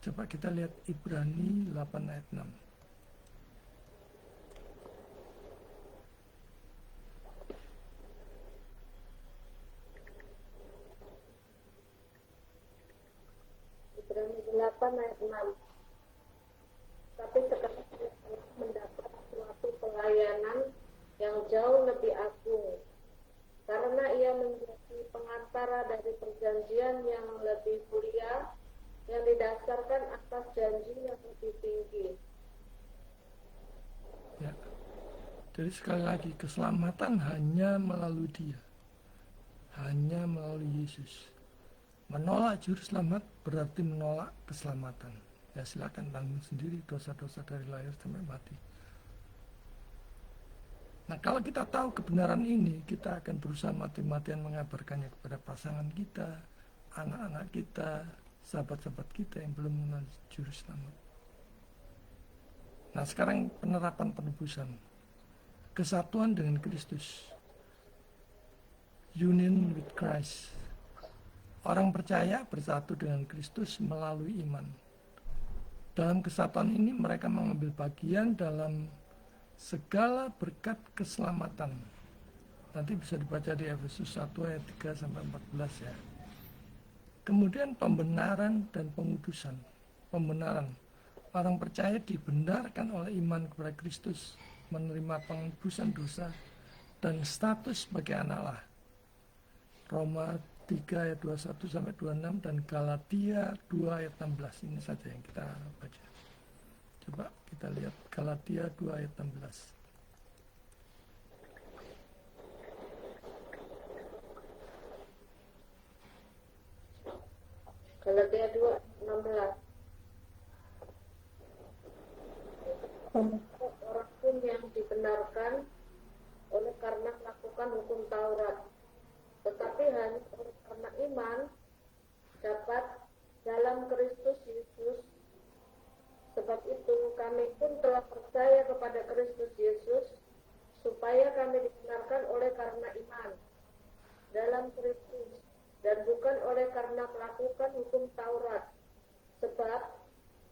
Coba kita lihat Ibrani 8 ayat 6. Tuhan. Tapi sekarang saya telah mendapat suatu pelayanan yang jauh lebih agung, karena ia menjadi pengantara dari perjanjian yang lebih mulia, yang didasarkan atas janji yang lebih tinggi. Ya. Jadi sekali lagi, keselamatan hanya melalui Dia, hanya melalui Yesus. Menolak juru selamat berarti menolak keselamatan. Ya silakan tanggung sendiri dosa-dosa dari lahir sampai mati. Nah kalau kita tahu kebenaran ini, kita akan berusaha mati-matian mengabarkannya kepada pasangan kita, anak-anak kita, sahabat-sahabat kita yang belum mengenal juru selamat. Nah sekarang penerapan penebusan, kesatuan dengan Kristus, union with Christ. Orang percaya bersatu dengan Kristus melalui iman. Dalam kesatuan ini mereka mengambil bagian dalam segala berkat keselamatan. Nanti bisa dibaca di Efesus 1 ayat 3 sampai 14 ya. Kemudian pembenaran dan pengudusan. Pembenaran. Orang percaya dibenarkan oleh iman kepada Kristus, menerima pengudusan dosa dan status sebagai anak Allah. Roma 3 ayat 21 sampai 26 dan Galatia 2 ayat 16. Ini saja yang kita baca. Coba kita lihat Galatia 2 ayat 16. Galatia 2:16. Orang pun yang dibenarkan oleh karena melakukan hukum Taurat, tetapi hanya oleh karena iman dapat dalam Kristus Yesus. Sebab itu kami pun telah percaya kepada Kristus Yesus, supaya kami dibenarkan oleh karena iman dalam Kristus, dan bukan oleh karena melakukan hukum Taurat. Sebab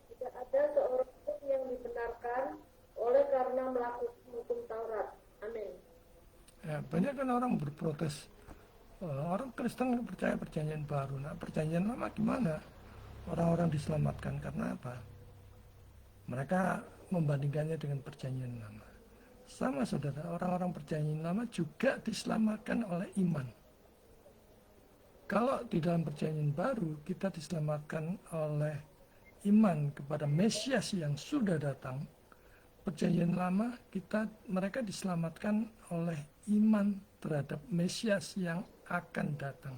tidak ada seorang pun yang dibenarkan oleh karena melakukan hukum Taurat. Amin. Ya, banyak kan orang berprotes. Orang Kristen percaya perjanjian baru. Nah, perjanjian lama gimana? Orang-orang diselamatkan karena apa? Mereka membandingkannya dengan perjanjian lama. Sama saudara, orang-orang perjanjian lama juga diselamatkan oleh iman. Kalau di dalam perjanjian baru kita diselamatkan oleh iman kepada Mesias yang sudah datang, perjanjian lama mereka diselamatkan oleh iman terhadap Mesias yang akan datang.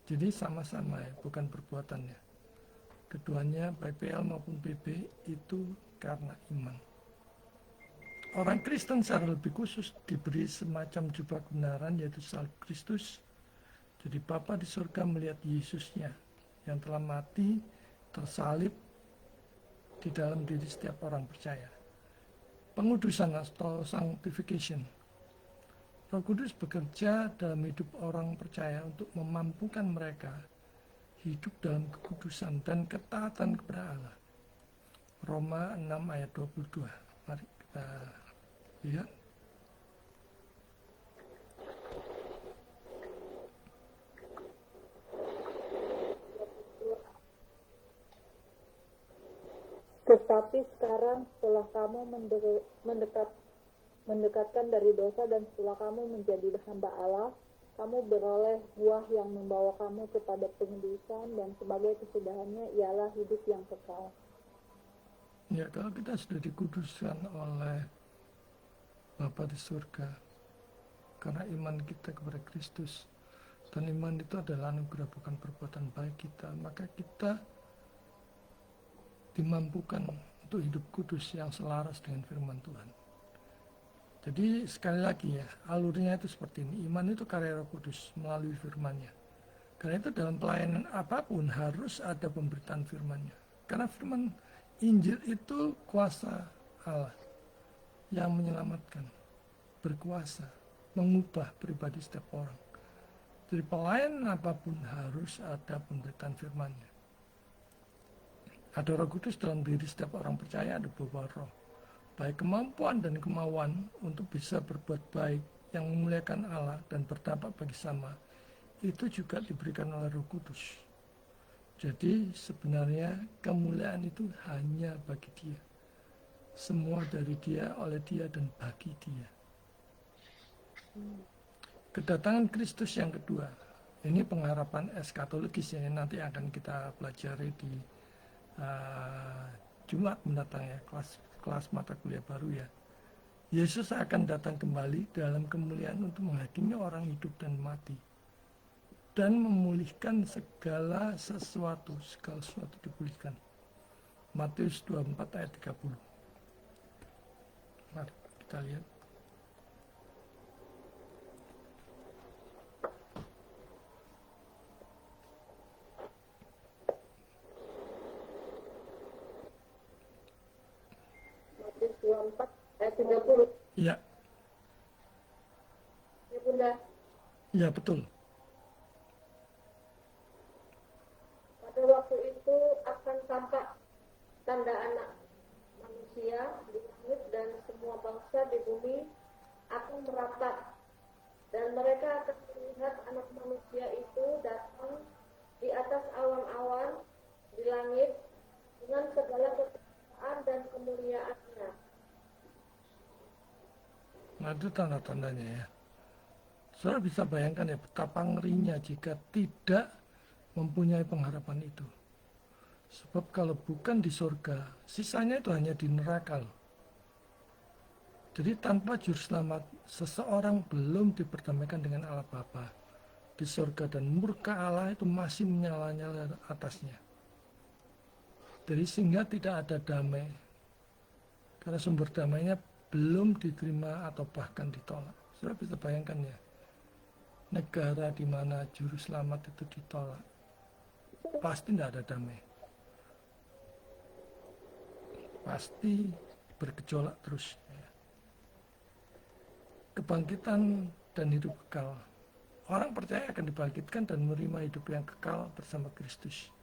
Jadi sama-sama ya, bukan perbuatannya. Keduanya baik PL maupun PB itu karena iman. Orang Kristen secara lebih khusus diberi semacam jubah kebenaran, yaitu salib Kristus. Jadi Bapa di surga melihat Yesusnya yang telah mati, tersalib di dalam diri setiap orang percaya. Pengudusan atau sanctification. Roh Kudus bekerja dalam hidup orang percaya untuk memampukan mereka hidup dalam kekudusan dan ketaatan kepada Allah. Roma 6 ayat 22. Mari kita lihat. Tetapi sekarang setelah kamu mendekatkan dari dosa dan setelah kamu menjadi hamba Allah, kamu beroleh buah yang membawa kamu kepada pengudusan, dan sebagai kesudahannya ialah hidup yang kekal. Ya, kalau kita sudah dikuduskan oleh Bapa di surga karena iman kita kepada Kristus, dan iman itu adalah anugerah bukan perbuatan baik kita, maka kita dimampukan untuk hidup kudus yang selaras dengan firman Tuhan. Jadi sekali lagi ya, alurnya itu seperti ini. Iman itu karya Roh Kudus melalui firman-Nya. Karena itu dalam pelayanan apapun harus ada pemberitaan firman-Nya. Karena firman Injil itu kuasa Allah yang menyelamatkan, berkuasa, mengubah pribadi setiap orang. Jadi pelayanan apapun harus ada pemberitaan firman-Nya. Ada Roh Kudus dalam diri setiap orang percaya, ada buah roh. Baik kemampuan dan kemauan untuk bisa berbuat baik yang memuliakan Allah dan berdampak bagi sama, itu juga diberikan oleh Roh Kudus. Jadi sebenarnya kemuliaan itu hanya bagi dia. Semua dari dia, oleh dia, dan bagi dia. Kedatangan Kristus yang kedua. Ini pengharapan eskatologis yang nanti akan kita pelajari di Jumat mendatang ya, kelas mata kuliah baru ya. Yesus akan datang kembali dalam kemuliaan untuk menghakimi orang hidup dan mati. Dan memulihkan segala sesuatu dipulihkan. Matius 24 ayat 30. Mari kita lihat. Matius 24 ayat 30. Iya, Ya Bunda, iya betul. pada waktu itu akan tampak tanda anak manusia di langit dan semua bangsa di bumi akan merapat dan mereka akan melihat anak manusia itu datang di atas awan-awan di langit dengan segala kekuasaan dan kemuliaannya. Nah itu tanda-tandanya ya. Saudara bisa bayangkan ya betapa ngerinya jika tidak mempunyai pengharapan itu. Sebab kalau bukan di surga, sisanya itu hanya di neraka loh. Jadi tanpa juru selamat, seseorang belum diperdamaikan dengan Allah Bapa di surga, dan murka Allah itu masih menyala-nyala atasnya. Jadi sehingga tidak ada damai, karena sumber damainya belum diterima atau bahkan ditolak. Saudara bisa bayangkan ya, negara di mana juru selamat itu ditolak, pasti tidak ada damai. Pasti bergejolak terus. Kebangkitan dan hidup kekal. Orang percaya akan dibangkitkan dan menerima hidup yang kekal bersama Kristus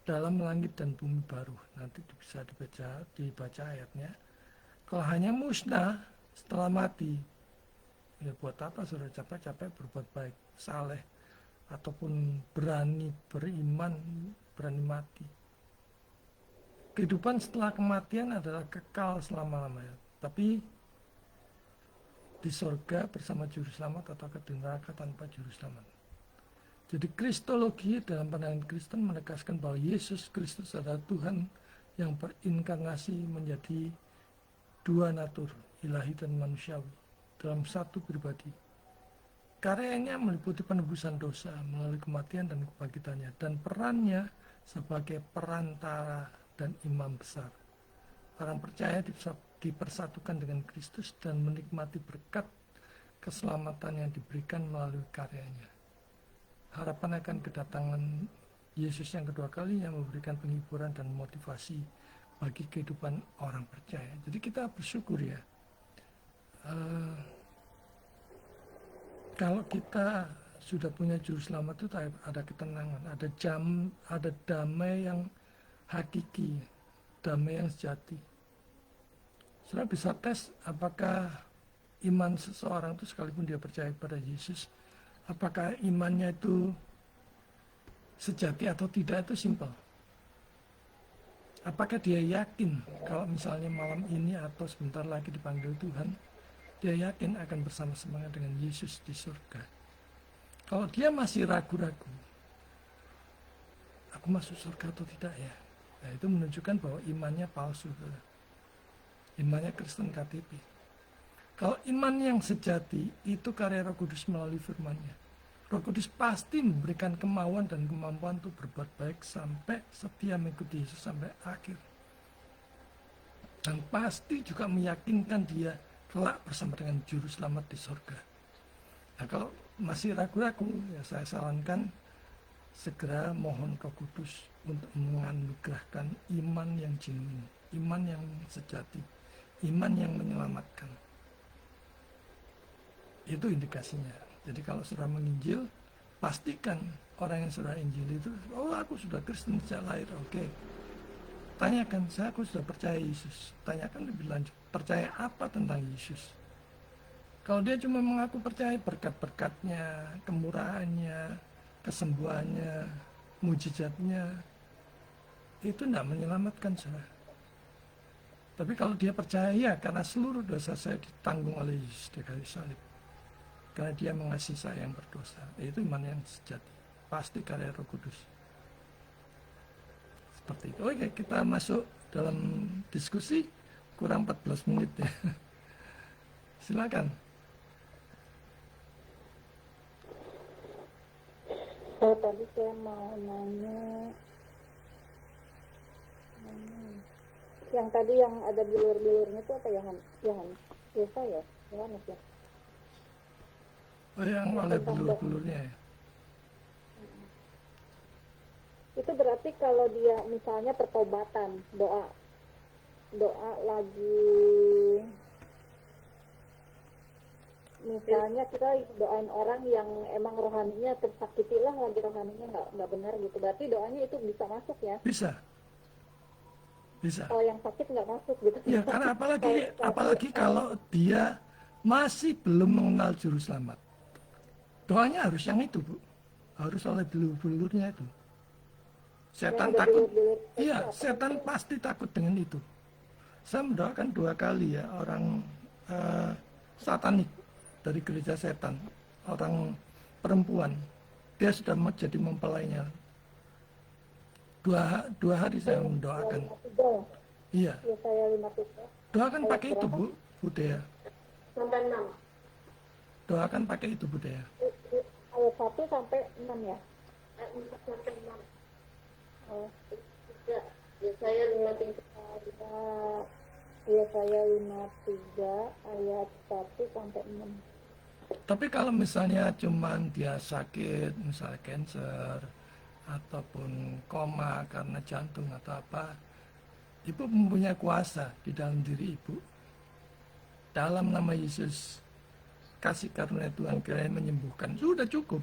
dalam langit dan bumi baru. Nanti bisa dibaca ayatnya. Kalau hanya musnah setelah mati, ya buat apa saudara capek-capek berbuat baik, saleh, ataupun berani beriman, berani mati. Kehidupan setelah kematian adalah kekal selama-lamanya. Tapi di sorga bersama juru selamat atau di neraka tanpa juru selamat. Jadi kristologi dalam pandangan Kristen menegaskan bahwa Yesus Kristus adalah Tuhan yang berinkarnasi menjadi dua natur, ilahi dan manusiawi, dalam satu pribadi. Karyanya meliputi penebusan dosa melalui kematian dan kebangkitannya, dan perannya sebagai perantara dan imam besar. Orang percaya dipersatukan dengan Kristus dan menikmati berkat keselamatan yang diberikan melalui karyanya. Harapan akan kedatangan Yesus yang kedua kali yang memberikan penghiburan dan motivasi bagi kehidupan orang percaya. Jadi kita bersyukur ya. Kalau kita sudah punya juru selamat itu ada ketenangan, ada damai yang hakiki, damai yang sejati. Saudara bisa tes apakah iman seseorang itu sekalipun dia percaya pada Yesus, apakah imannya itu sejati atau tidak, itu simpel. Apakah dia yakin kalau misalnya malam ini atau sebentar lagi dipanggil Tuhan, dia yakin akan bersama-sama dengan Yesus di surga. Kalau dia masih ragu-ragu, aku masuk surga atau tidak ya? Nah, itu menunjukkan bahwa imannya palsu. Imannya Kristen KTP. Kalau iman yang sejati, itu karya Roh Kudus melalui firman-Nya. Roh Kudus pasti memberikan kemauan dan kemampuan untuk berbuat baik sampai setia mengikuti Yesus sampai akhir. Dan pasti juga meyakinkan dia kelak bersama dengan Juru Selamat di surga. Nah, kalau masih ragu-ragu, ya saya sarankan segera mohon Roh Kudus untuk menganugerahkan iman yang genuine, iman yang sejati, iman yang menyelamatkan. Itu indikasinya. Jadi kalau saudara menginjil, pastikan orang yang saudara injil itu, oh aku sudah Kristen sejak lahir, oke. Tanyakan, aku sudah percaya Yesus. Tanyakan lebih lanjut, percaya apa tentang Yesus? Kalau dia cuma mengaku percaya berkat-berkatnya, kemurahannya, kesembuhannya, mujizatnya itu tidak menyelamatkan saya. Tapi kalau dia percaya karena seluruh dosa saya ditanggung oleh Yesus di kayu salib, karena dia mengasihi saya yang berdosa, itu iman yang sejati, pasti karya Roh Kudus. Seperti itu. Oke, kita masuk dalam diskusi, kurang 14 menit ya. Silakan. Tadi saya mau nanya yang tadi yang ada bilur-bilurnya itu apa ya, Han? Ya, Han? Biasa ya? Yohanes ya? Oh, yang oleh bulur-bulurnya ya. Itu berarti kalau dia misalnya pertobatan, doa lagi, misalnya kita doain orang yang emang rohaninya tersakiti lah, lagi rohaninya nggak benar gitu, berarti doanya itu bisa masuk ya? Bisa. Kalau yang sakit nggak masuk gitu? Ya, karena apalagi kalau dia masih belum mengenal juru selamat. Doanya harus yang itu, Bu. Harus oleh bulur-bulurnya itu. Setan takut. Iya, setan pasti takut dengan itu. Saya mendoakan 2 kali ya orang satanik dari gereja setan, orang perempuan. Dia sudah jadi mempelainya. Dua hari saya mendoakan. Iya. Ya, saya 5 Doakan pakai itu, Bu Dea. Sampai 6. Doakan pakai itu, Bu Dea. Ayat 1 sampai 6 ya? Ayat 4 sampai 6. Oh, Ya, saya 53. ya saya 53 ayat 1 sampai 6. Tapi kalau misalnya cuman dia sakit, misalnya cancer, ataupun koma karena jantung atau apa, Ibu mempunyai kuasa di dalam diri Ibu. Dalam nama Yesus, kasih karunia Tuhan kiranya menyembuhkan. Sudah cukup.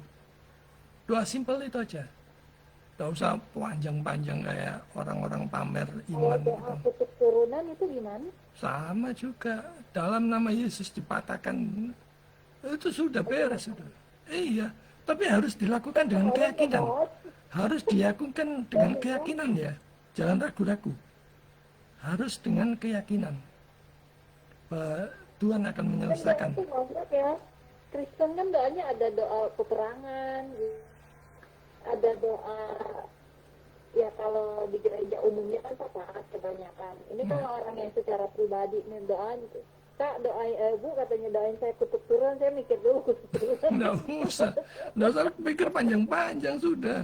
Doa simpel itu aja. Tidak usah panjang-panjang kayak orang-orang pamer iman Kalau doa gitu. kutub turunan itu gimana? Sama juga. Dalam nama Yesus dipatahkan, itu sudah beres. Sudah. Iya, tapi harus dilakukan dengan keyakinan. Harus dilakukan dengan keyakinan ya. Jangan ragu-ragu. Harus dengan keyakinan. Bahwa Tuhan akan menyelesaikan. Itu banyak ya. Kristen kan doanya ada doa peperangan, ada doa, ya kalau di gereja umumnya kan syafaat kebanyakan. Ini kalau orang yang secara pribadi nih doa gitu. Kak doain, Bu katanya doain saya kutub turun, saya mikir dulu kutub turun. Nggak usah pikir panjang-panjang sudah.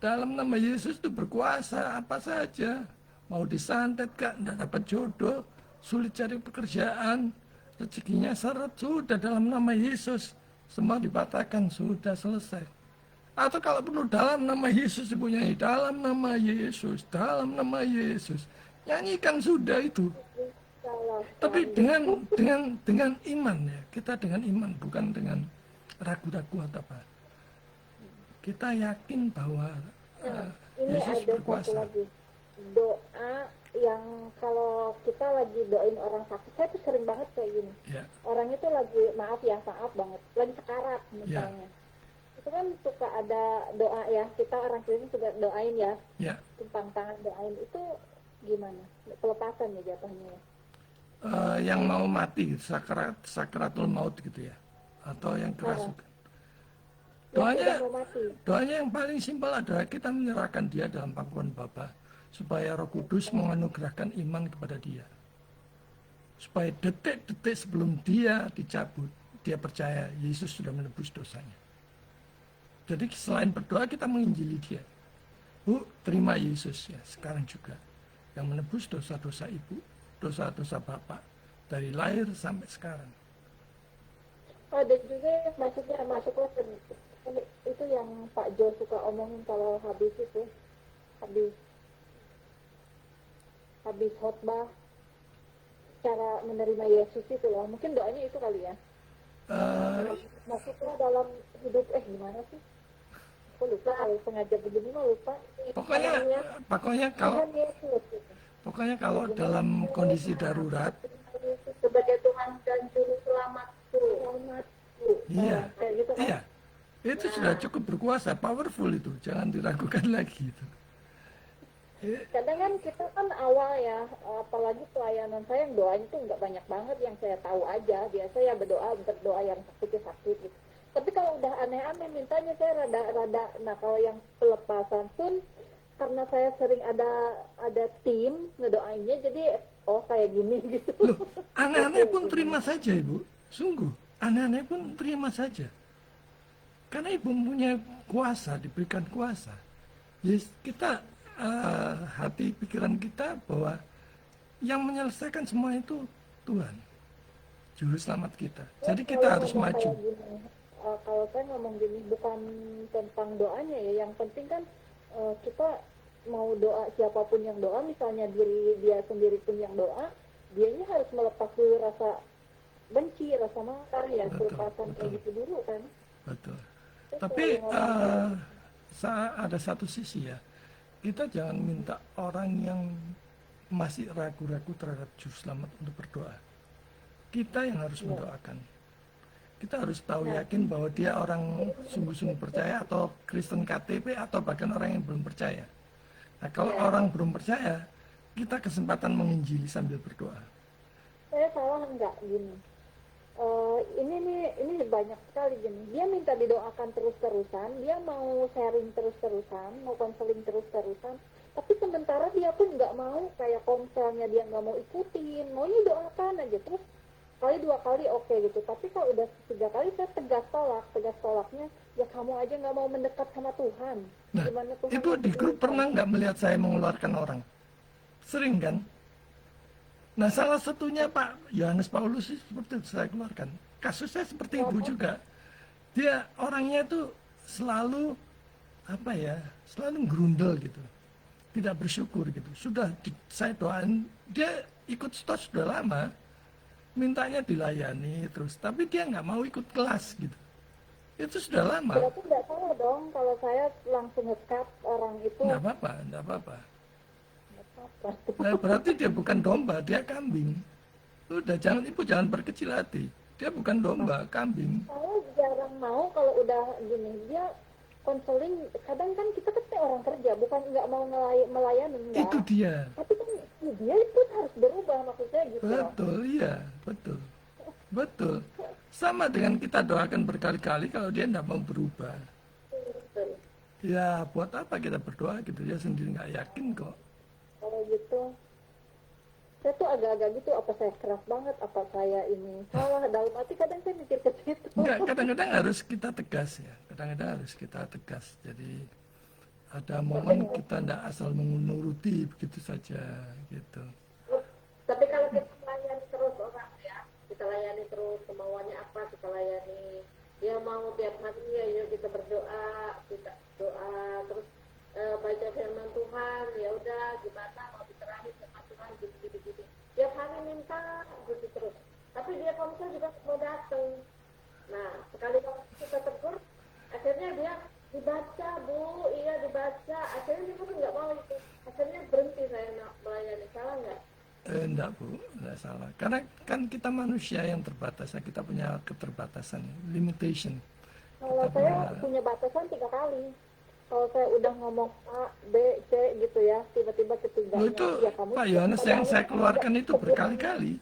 Dalam nama Yesus itu berkuasa apa saja. Mau disantet kak, nggak dapat jodoh, sulit cari pekerjaan, rezekinya seret, sudah dalam nama Yesus. Semua dipatahkan, sudah selesai. Atau kalau perlu dalam nama Yesus dipunyai, dalam nama Yesus, dalam nama Yesus. Nyanyikan sudah itu. Tapi dengan iman ya, kita dengan iman, bukan dengan ragu-ragu atau apa. Kita yakin bahwa Ini Yesus ada berkuasa. satu lagi doa yang kalau kita lagi doain orang sakit, saya tuh sering banget kayak gini. Ya, Orang itu lagi maaf banget, lagi sekarat misalnya. Itu kan suka ada doa ya, kita orang Kristen juga doain ya, ya. tumpang tangan doain itu gimana? Pelepasan ya jatuhnya ya. Yang mau mati, sakratul maut gitu ya, atau yang kerasukan. Yang sudah mau mati. Doanya yang paling simpel adalah kita menyerahkan dia dalam pangkuan Bapa, supaya Roh Kudus menganugerahkan iman kepada dia. Supaya detik-detik sebelum dia dicabut, dia percaya Yesus sudah menebus dosanya. Jadi selain berdoa kita menginjili dia. Bu, terima Yesus ya sekarang juga. Yang menebus dosa-dosa ibu, dosa-dosa bapak. Dari lahir sampai sekarang. Ada juga yang masuklah itu yang Pak Jo suka omongin kalau habis khotbah, cara menerima Yesus itu loh. Mungkin doanya itu kali ya. Masuklah dalam hidup, gimana sih? Aku lupa, kalau pengajar begini mah lupa. Pokoknya kalau dalam kondisi darurat, sebagai Tuhan dan Juru Selamatku. iya, Kayak gitu kan? iya, Itu sudah cukup berkuasa, powerful itu, jangan diragukan lagi itu. Kadang kan kita kan awal ya, apalagi pelayanan saya yang doanya tuh nggak banyak banget yang saya tahu aja. Biasa ya berdoa yang sakit gitu. Tapi kalau udah aneh-aneh mintanya saya rada. Nah kalau yang pelepasan pun karena saya sering ada tim ngedoainnya, jadi oh kayak gini gitu. Loh, aneh-aneh pun terima saja Ibu, sungguh, aneh-aneh pun terima saja. Karena Ibu punya kuasa, diberikan kuasa. Yes, kita hati pikiran kita bahwa yang menyelesaikan semua itu Tuhan, juru selamat kita. Jadi kita harus maju. Kalau saya ngomong gini bukan tentang doanya ya, yang penting kan kita mau doa, siapapun yang doa, misalnya diri dia sendiri pun yang doa, dianya harus melepas dulu rasa benci, rasa marah ya, pelepasan kayak gitu dulu kan. Betul. Tapi ada satu sisi ya, kita jangan minta orang yang masih ragu-ragu terhadap juru selamat untuk berdoa. Kita yang harus mendoakan. Kita harus tahu yakin bahwa dia orang sungguh-sungguh percaya atau Kristen KTP atau bahkan orang yang belum percaya. Nah kalau orang belum percaya, kita kesempatan menginjili sambil berdoa. Saya salah enggak gini? Ini banyak sekali gini. Dia minta didoakan terus-terusan, dia mau sharing terus-terusan, mau konseling terus-terusan. Tapi sementara dia pun nggak mau, kayak konselnya dia nggak mau ikutin, maunya doakan aja terus. Kali 2 kali oke gitu. Tapi kalau udah 3 kali saya tegas tolaknya, ya kamu aja nggak mau mendekat sama Tuhan. Nah, Gimana Tuhan Ibu di grup pernah nggak melihat saya mengeluarkan orang? Sering kan? Nah salah satunya Pak Yohanes Paulus seperti itu saya keluarkan. Kasusnya seperti Ibu juga. Dia orangnya itu selalu selalu gerundel gitu. Tidak bersyukur gitu. Saya doain, dia ikut stos sudah lama. Mintanya dilayani terus, tapi dia nggak mau ikut kelas gitu. Itu sudah lama. Berarti nggak salah dong kalau saya langsung nge-cut orang itu. Nggak apa-apa. Nah, berarti dia bukan domba, dia kambing. Udah, Ibu jangan berkecil hati. Dia bukan domba, kambing. Saya jarang mau kalau udah gini, dia konseling. Kadang kan kita kan orang kerja, bukan nggak mau melayani, enggak. Itu dia. Tapi kan dia itu harus berubah, maksudnya gitu. Betul, iya, betul. Sama dengan kita doakan berkali-kali kalau dia tidak mau berubah. Betul. Ya, buat apa kita berdoa gitu, dia sendiri nggak yakin kok. Kalau gitu, saya tuh agak-agak gitu, apa saya keras banget, apa saya ini salah, dalam hati kadang saya mikir ke situ. Enggak, kadang-kadang harus kita tegas ya, jadi ada momen kita tidak asal menuruti begitu saja gitu. Tapi kalau kita layani terus orang ya, kita layani terus kemauannya apa, kita layani. Dia mau tiap hari ya, yuk kita berdoa, kita doa terus baca firman Tuhan, ya udah gimana mau diterapi sama Tuhan gitu. Tiap hari minta gitu terus. Tapi dia konsel juga mau datang. Nah, sekali kalau kita tegur, akhirnya dia dibaca Bu, iya dibaca. Akhirnya dia pun nggak mau itu. Akhirnya berhenti saya melayani. Salah nggak? Enggak Bu, enggak salah. Karena kan kita manusia yang terbatas, kita punya keterbatasan, limitation. Kalau saya punya batasan 3 kali. Kalau saya udah ngomong A, B, C gitu ya, tiba-tiba ketiganya. Itu ya, kamu Pak Yohanes yang saya keluarkan itu berkali-kali.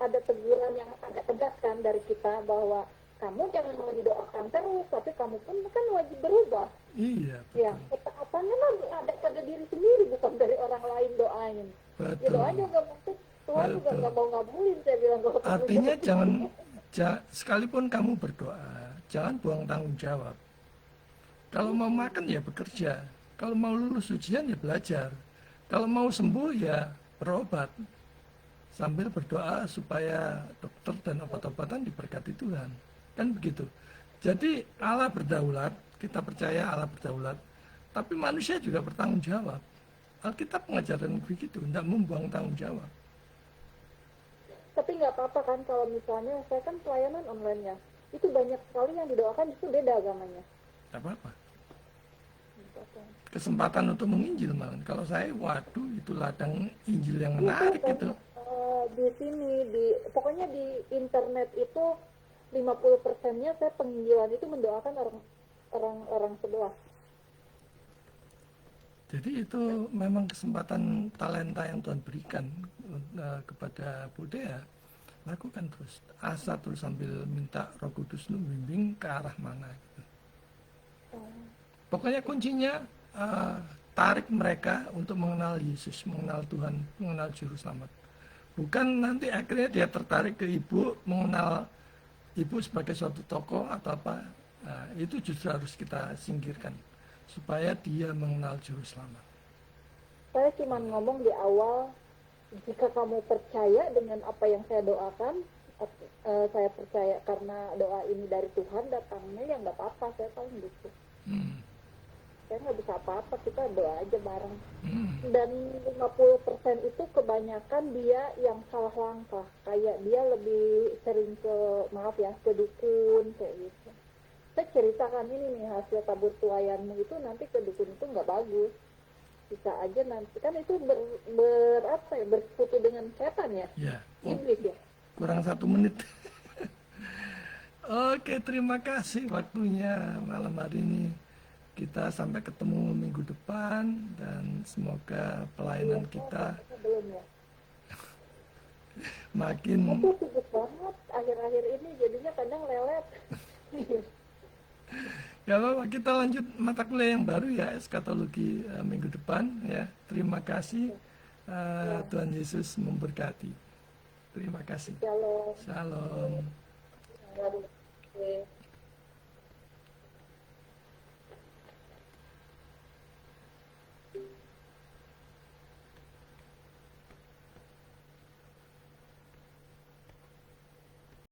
Ada teguran yang agak tegas kan dari kita bahwa kamu jangan mau didoakan terus, tapi kamu pun kan wajib berubah. Iya. Ya, ketaatannya nanti ada pada diri sendiri, bukan dari orang lain doain. Betul. Ya doanya nggak mungkin, Tuhan juga nggak mau ngabulin, saya bilang. Artinya sekalipun kamu berdoa, jangan buang tanggung jawab. Kalau mau makan ya bekerja, kalau mau lulus ujian ya belajar, kalau mau sembuh ya berobat, sambil berdoa supaya dokter dan obat-obatan diberkati Tuhan. Kan begitu. Jadi Allah berdaulat, kita percaya Allah berdaulat, tapi manusia juga bertanggung jawab. Alkitab mengajarkan begitu, tidak membuang tanggung jawab. Tapi nggak apa-apa kan kalau misalnya saya kan pelayanan online ya, itu banyak sekali yang didoakan itu beda agamanya. Tidak apa-apa. Kesempatan untuk menginjil malah. Kalau saya, waduh, itu ladang Injil yang menarik itu. Di sini, pokoknya di internet itu 50%-nya saya penginjilan itu mendoakan orang sebelah. Jadi itu memang kesempatan talenta yang Tuhan berikan kepada Bu Dea. Lakukan terus, asa terus sambil minta Roh Kudus membimbing ke arah mana. Gitu. Pokoknya kuncinya tarik mereka untuk mengenal Yesus, mengenal Tuhan, mengenal Juru Selamat. Bukan nanti akhirnya dia tertarik ke ibu, mengenal ibu sebagai suatu tokoh atau apa. Nah, itu justru harus kita singkirkan supaya dia mengenal Juru Selamat. Saya cuma ngomong di awal, jika kamu percaya dengan apa yang saya doakan, saya percaya karena doa ini dari Tuhan datangnya, ya nggak apa-apa, saya paling gitu. Saya nggak bisa apa-apa, kita doa aja bareng. Dan 50% itu kebanyakan dia yang salah langkah, kayak dia lebih sering ke, maaf ya, ke dukun, kayak gitu. Saya ceritakan ini nih, hasil tabur tuayanmu itu nanti ke dukun itu nggak bagus. Bisa aja nanti, kan itu bersekutu dengan setan ya? Ya. Iblis ya? Kurang 1 menit. Oke, terima kasih waktunya malam hari ini. Kita sampai ketemu minggu depan dan semoga pelayanan kita Belum ya? makin Aku sibuk banget akhir-akhir ini, jadinya kadang lelet. ya apa, kita lanjut mata kuliah yang baru ya, eskatologi minggu depan ya. Terima kasih. Tuhan Yesus memberkati. Terima kasih. Kalau Shalom. Oke.